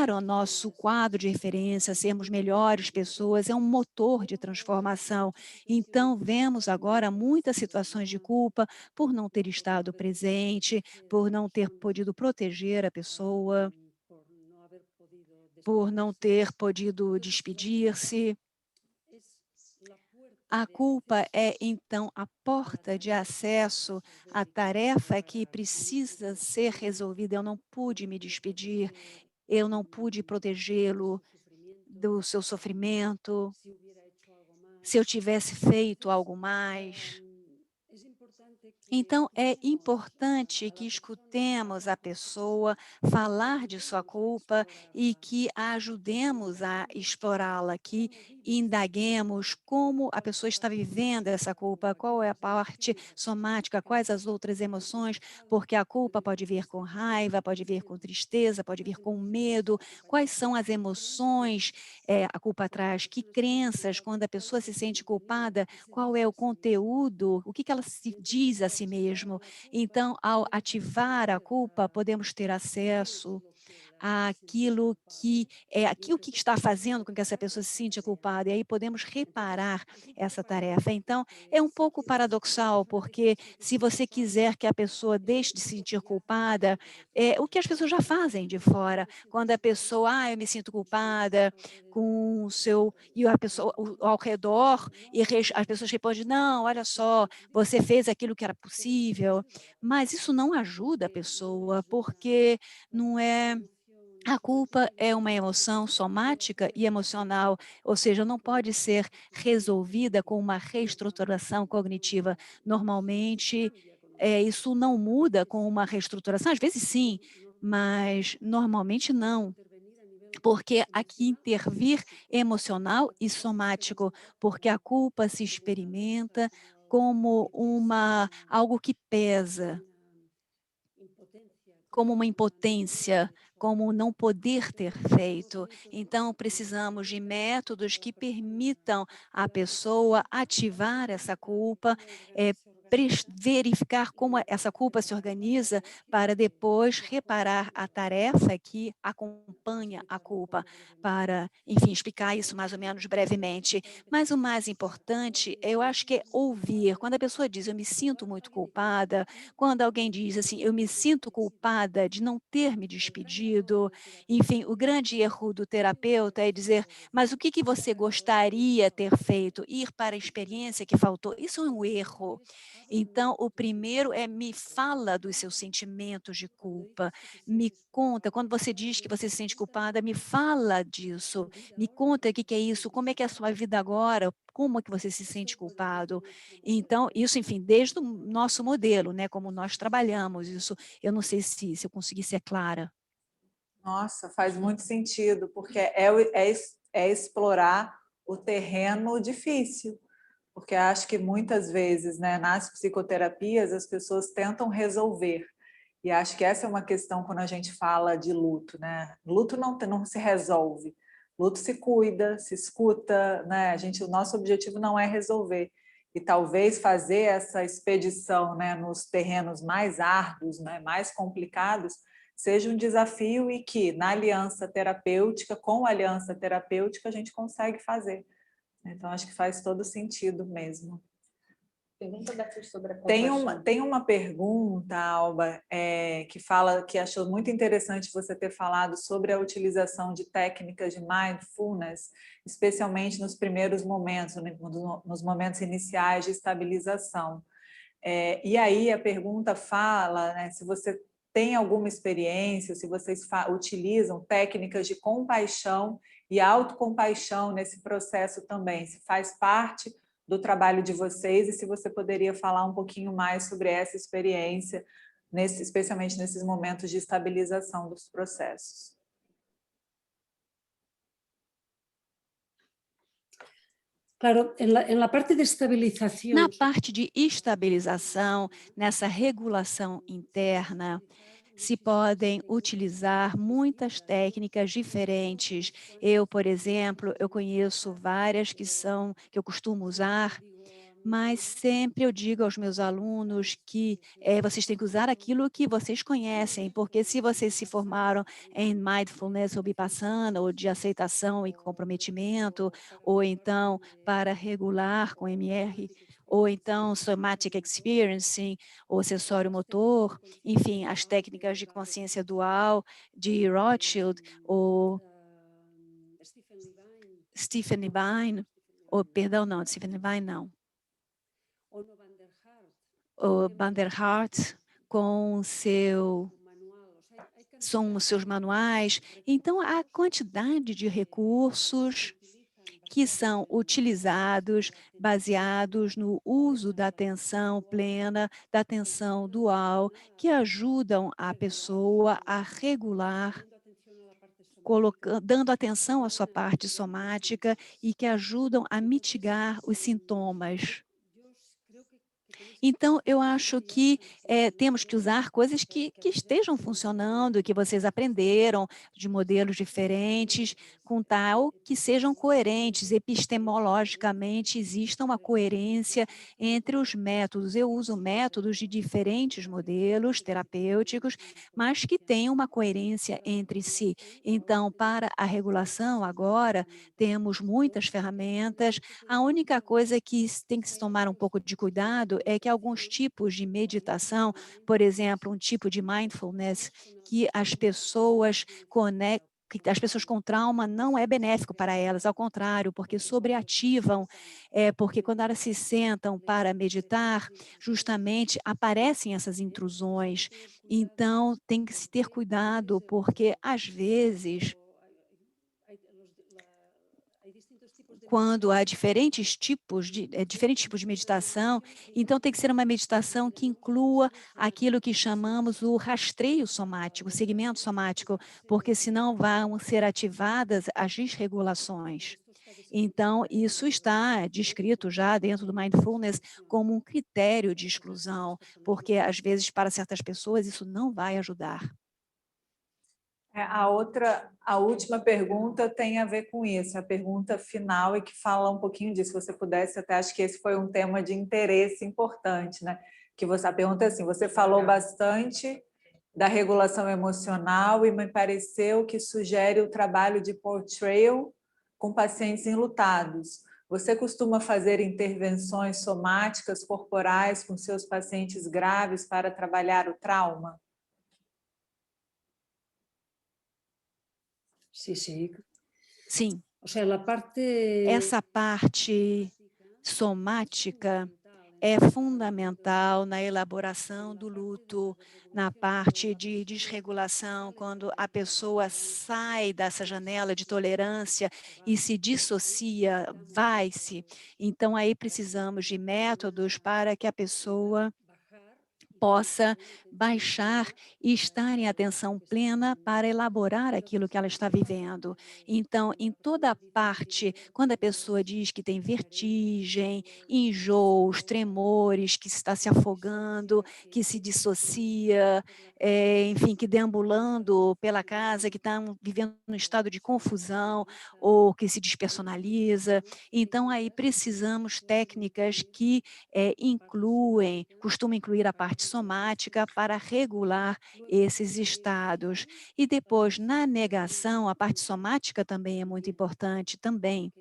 o nosso quadro de referência, sermos melhores pessoas, é um motor de transformação. Então, vemos agora muitas situações de culpa por não ter estado presente, por não ter podido proteger a pessoa, por não ter podido despedir-se. A culpa é, então, a porta de acesso à tarefa que precisa ser resolvida. Eu não pude me despedir, eu não pude protegê-lo do seu sofrimento. Se eu tivesse feito algo mais. Então, é importante que escutemos a pessoa falar de sua culpa e que a ajudemos a explorá-la, que indaguemos como a pessoa está vivendo essa culpa, qual é a parte somática, quais as outras emoções, porque a culpa pode vir com raiva, pode vir com tristeza, pode vir com medo, quais são as emoções, a culpa traz, que crenças, quando a pessoa se sente culpada, qual é o conteúdo, o que que ela se diz a si mesmo. Então, ao ativar a culpa, podemos ter acesso àquilo que é aquilo que está fazendo com que essa pessoa se sinta culpada, e aí podemos reparar essa tarefa. Então, é um pouco paradoxal, porque se você quiser que a pessoa deixe de se sentir culpada, é o que as pessoas já fazem de fora. Quando a pessoa, eu me sinto culpada com o seu e a pessoa ao redor e as pessoas respondem: "Não, olha só, você fez aquilo que era possível", mas isso não ajuda a pessoa, porque não é A culpa é uma emoção somática e emocional, ou seja, não pode ser resolvida com uma reestruturação cognitiva. Normalmente, isso não muda com uma reestruturação, às vezes sim, mas normalmente não, porque há que intervir emocional e somático, porque a culpa se experimenta como algo que pesa, como uma impotência, como não poder ter feito. Então, precisamos de métodos que permitam à pessoa ativar essa culpa, verificar como essa culpa se organiza para depois reparar a tarefa que acompanha a culpa, para, enfim, explicar isso mais ou menos brevemente. Mas o mais importante, eu acho que é ouvir. Quando a pessoa diz, eu me sinto muito culpada, quando alguém diz assim: "Eu me sinto culpada de não ter me despedido", enfim, o grande erro do terapeuta é dizer: "Mas o que que você gostaria ter feito?", ir para a experiência que faltou, isso é um erro. Então, o primeiro é: me fala dos seus sentimentos de culpa, me conta, quando você diz que você se sente culpada, me fala disso, me conta o que que é isso, como é que é a sua vida agora, como é que você se sente culpado. Então, isso, enfim, desde o nosso modelo, né, como nós trabalhamos isso, eu não sei se eu consegui ser clara. Nossa, faz muito sentido, porque é explorar o terreno difícil, porque acho que muitas vezes, né, nas psicoterapias, as pessoas tentam resolver. E acho que essa é uma questão quando a gente fala de luto, né? Luto não se resolve, luto se cuida, se escuta, né? O nosso objetivo não é resolver. E talvez fazer essa expedição, né, nos terrenos mais árduos, né, mais complicados, seja um desafio e que na aliança terapêutica, com a aliança terapêutica, a gente consegue fazer. Então, acho que faz todo sentido mesmo. Pergunta da Cris sobre a Tem uma pergunta, Alba, que fala que achou muito interessante você ter falado sobre a utilização de técnicas de mindfulness, especialmente nos primeiros momentos, né, nos momentos iniciais de estabilização. E aí a pergunta fala, né, se você tem alguma experiência, se vocês utilizam técnicas de compaixão e autocompaixão nesse processo também, se faz parte do trabalho de vocês e se você poderia falar um pouquinho mais sobre essa experiência, especialmente nesses momentos de estabilização dos processos. Claro, en la parte de Na estabilización, parte de estabilização, nessa regulação interna, se podem utilizar muitas técnicas diferentes. Eu, por exemplo, eu conheço várias que eu costumo usar, mas sempre eu digo aos meus alunos que, vocês têm que usar aquilo que vocês conhecem, porque se vocês se formaram em mindfulness ou vipassana, ou de aceitação e comprometimento, ou então para regular com MR, ou então somatic experiencing, ou sensório motor, enfim, as técnicas de consciência dual de Rothschild, ou Stephen Levine, ou perdão, não, Stephen Levine não. O Banderhart são os seus manuais. Então, a quantidade de recursos que são utilizados baseados no uso da atenção plena, da atenção dual, que ajudam a pessoa a regular, dando atenção à sua parte somática e que ajudam a mitigar os sintomas. Então, eu acho que temos que usar coisas que estejam funcionando, que vocês aprenderam de modelos diferentes, com tal que sejam coerentes, epistemologicamente exista uma coerência entre os métodos. Eu uso métodos de diferentes modelos terapêuticos, mas que tenham uma coerência entre si. Então, para a regulação, agora, temos muitas ferramentas. A única coisa que tem que se tomar um pouco de cuidado é que alguns tipos de meditação, por exemplo, um tipo de mindfulness que as pessoas que as pessoas com trauma não é benéfico para elas, ao contrário, porque sobreativam, porque quando elas se sentam para meditar, justamente aparecem essas intrusões. Então, tem que se ter cuidado, porque às vezes quando há diferentes tipos de meditação, então tem que ser uma meditação que inclua aquilo que chamamos o rastreio somático, o segmento somático, porque senão vão ser ativadas as desregulações. Então, isso está descrito já dentro do mindfulness como um critério de exclusão, porque às vezes para certas pessoas isso não vai ajudar. A última pergunta tem a ver com isso, a pergunta final e que fala um pouquinho disso, se você pudesse, até acho que esse foi um tema de interesse importante, né? A pergunta é assim, você falou bastante da regulação emocional e me pareceu que sugere o trabalho de portrayal com pacientes enlutados. Você costuma fazer intervenções somáticas corporais com seus pacientes graves para trabalhar o trauma? Sí, sí. Sim, O sea, la parte essa parte somática é fundamental na elaboração do luto, na parte de desregulação, quando a pessoa sai dessa janela de tolerância e se dissocia, vai-se. Então, aí precisamos de métodos para que a pessoa possa baixar e estar em atenção plena para elaborar aquilo que ela está vivendo. Então, em toda a parte, quando a pessoa diz que tem vertigem, enjoos, tremores, que está se afogando, que se dissocia, enfim, que deambulando pela casa, que está vivendo um estado de confusão ou que se despersonaliza. Então, aí precisamos técnicas que costumam incluir a parte somática para regular esses estados. E depois, na negação, a parte somática também é muito importante também,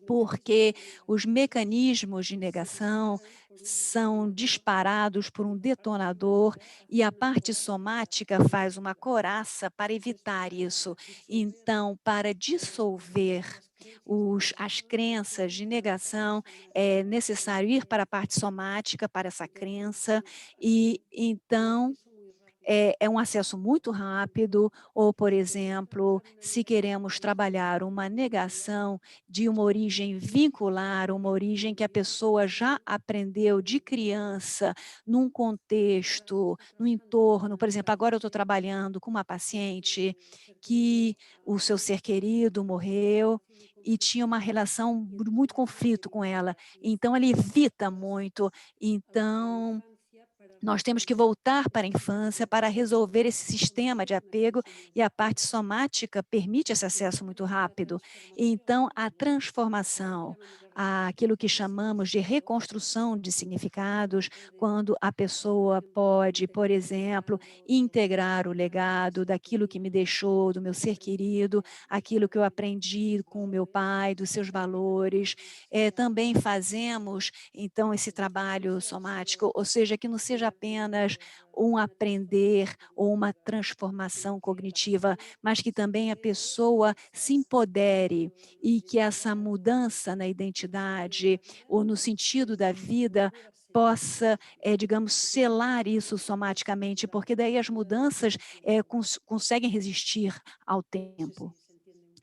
porque os mecanismos de negação são disparados por um detonador e a parte somática faz uma coraça para evitar isso. Então, para dissolver as crenças de negação, é necessário ir para a parte somática, para essa crença, e então é um acesso muito rápido, ou, por exemplo, se queremos trabalhar uma negação de uma origem vincular, uma origem que a pessoa já aprendeu de criança, num contexto, no entorno. Por exemplo, agora eu estou trabalhando com uma paciente que o seu ser querido morreu e tinha uma relação de muito conflito com ela, então ela evita muito. Então nós temos que voltar para a infância para resolver esse sistema de apego, e a parte somática permite esse acesso muito rápido. Então, a transformação, aquilo que chamamos de reconstrução de significados, quando a pessoa pode, por exemplo, integrar o legado daquilo que me deixou, do meu ser querido, aquilo que eu aprendi com o meu pai, dos seus valores. Também fazemos, então, esse trabalho somático, ou seja, que não seja apenas um aprender ou uma transformação cognitiva, mas que também a pessoa se empodere e que essa mudança na identidade ou no sentido da vida possa, digamos, selar isso somaticamente, porque daí as mudanças conseguem resistir ao tempo.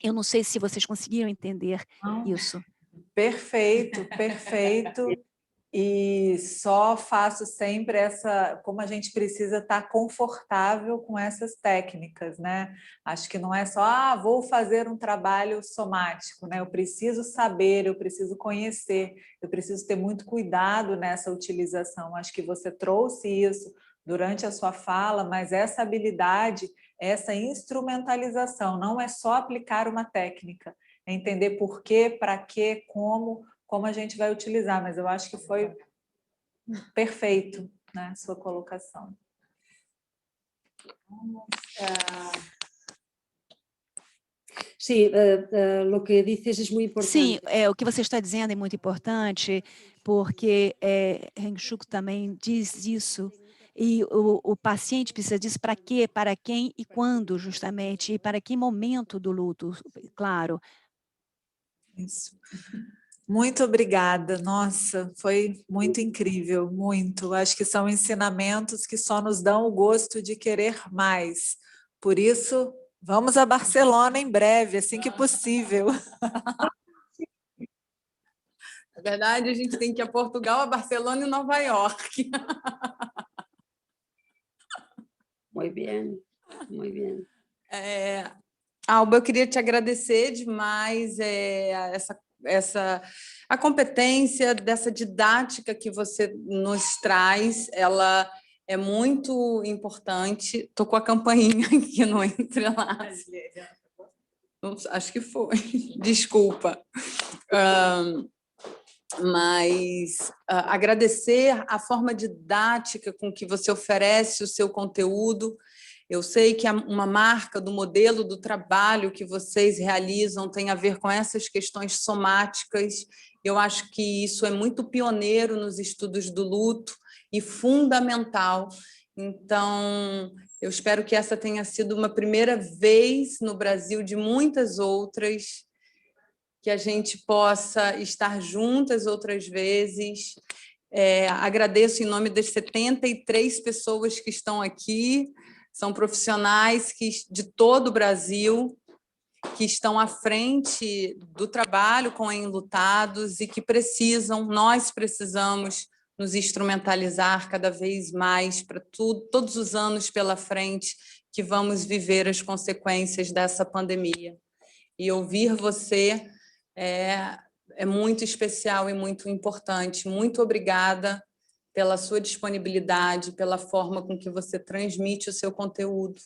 Eu não sei se vocês conseguiram entender isso. Perfeito, perfeito. E só faço sempre como a gente precisa estar confortável com essas técnicas, né? Acho que não é só, vou fazer um trabalho somático, né? Eu preciso saber, eu preciso conhecer, eu preciso ter muito cuidado nessa utilização. Acho que você trouxe isso durante a sua fala, mas essa habilidade, essa instrumentalização, não é só aplicar uma técnica, é entender por quê, para quê, como a gente vai utilizar, mas eu acho que foi perfeito, né, sua colocação. Sí, lo que dices es muy importante. Sim, o que você está dizendo é muito importante, porque Heng Shuc também diz isso, E o paciente precisa disso para quê, para quem e quando, justamente, e para que momento do luto, claro. Isso. Muito obrigada, nossa, foi muito incrível, muito. Acho que são ensinamentos que só nos dão o gosto de querer mais. Por isso, vamos a Barcelona em breve, assim que possível. Na verdade, a gente tem que ir a Portugal, a Barcelona e Nova York. Muy bien, muy bien. Alba, eu queria te agradecer demais a competência dessa didática que você nos traz. Ela é muito importante. Estou com a campainha aqui no entrelaço. Acho que foi. Desculpa. Mas agradecer a forma didática com que você oferece o seu conteúdo. Eu sei que uma marca do modelo do trabalho que vocês realizam tem a ver com essas questões somáticas. Eu acho que isso é muito pioneiro nos estudos do luto e fundamental. Então, eu espero que essa tenha sido uma primeira vez no Brasil de muitas outras, que a gente possa estar juntas outras vezes. Agradeço em nome das 73 pessoas que estão aqui, são profissionais de todo o Brasil, que estão à frente do trabalho com enlutados e que nós precisamos nos instrumentalizar cada vez mais para todos os anos pela frente que vamos viver as consequências dessa pandemia. E ouvir você é muito especial e muito importante. Muito obrigada pela sua disponibilidade, pela forma com que você transmite o seu conteúdo.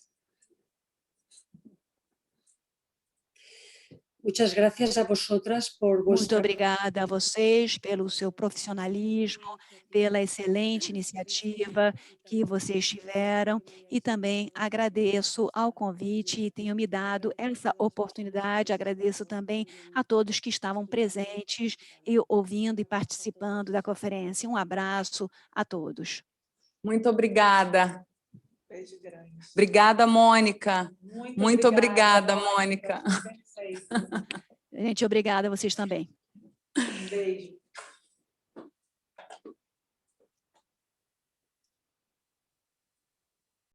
Muchas gracias a vosotras por Muito vuestra... obrigada a vocês pelo seu profissionalismo, pela excelente iniciativa que vocês tiveram e também agradeço ao convite e tenho me dado essa oportunidade. Agradeço também a todos que estavam presentes e ouvindo e participando da conferência. Um abraço a todos. Muito obrigada. Beijo grande. Obrigada, Mônica. Muito obrigada, Mônica. Perfeito. Gente, obrigada a vocês também. Beijo.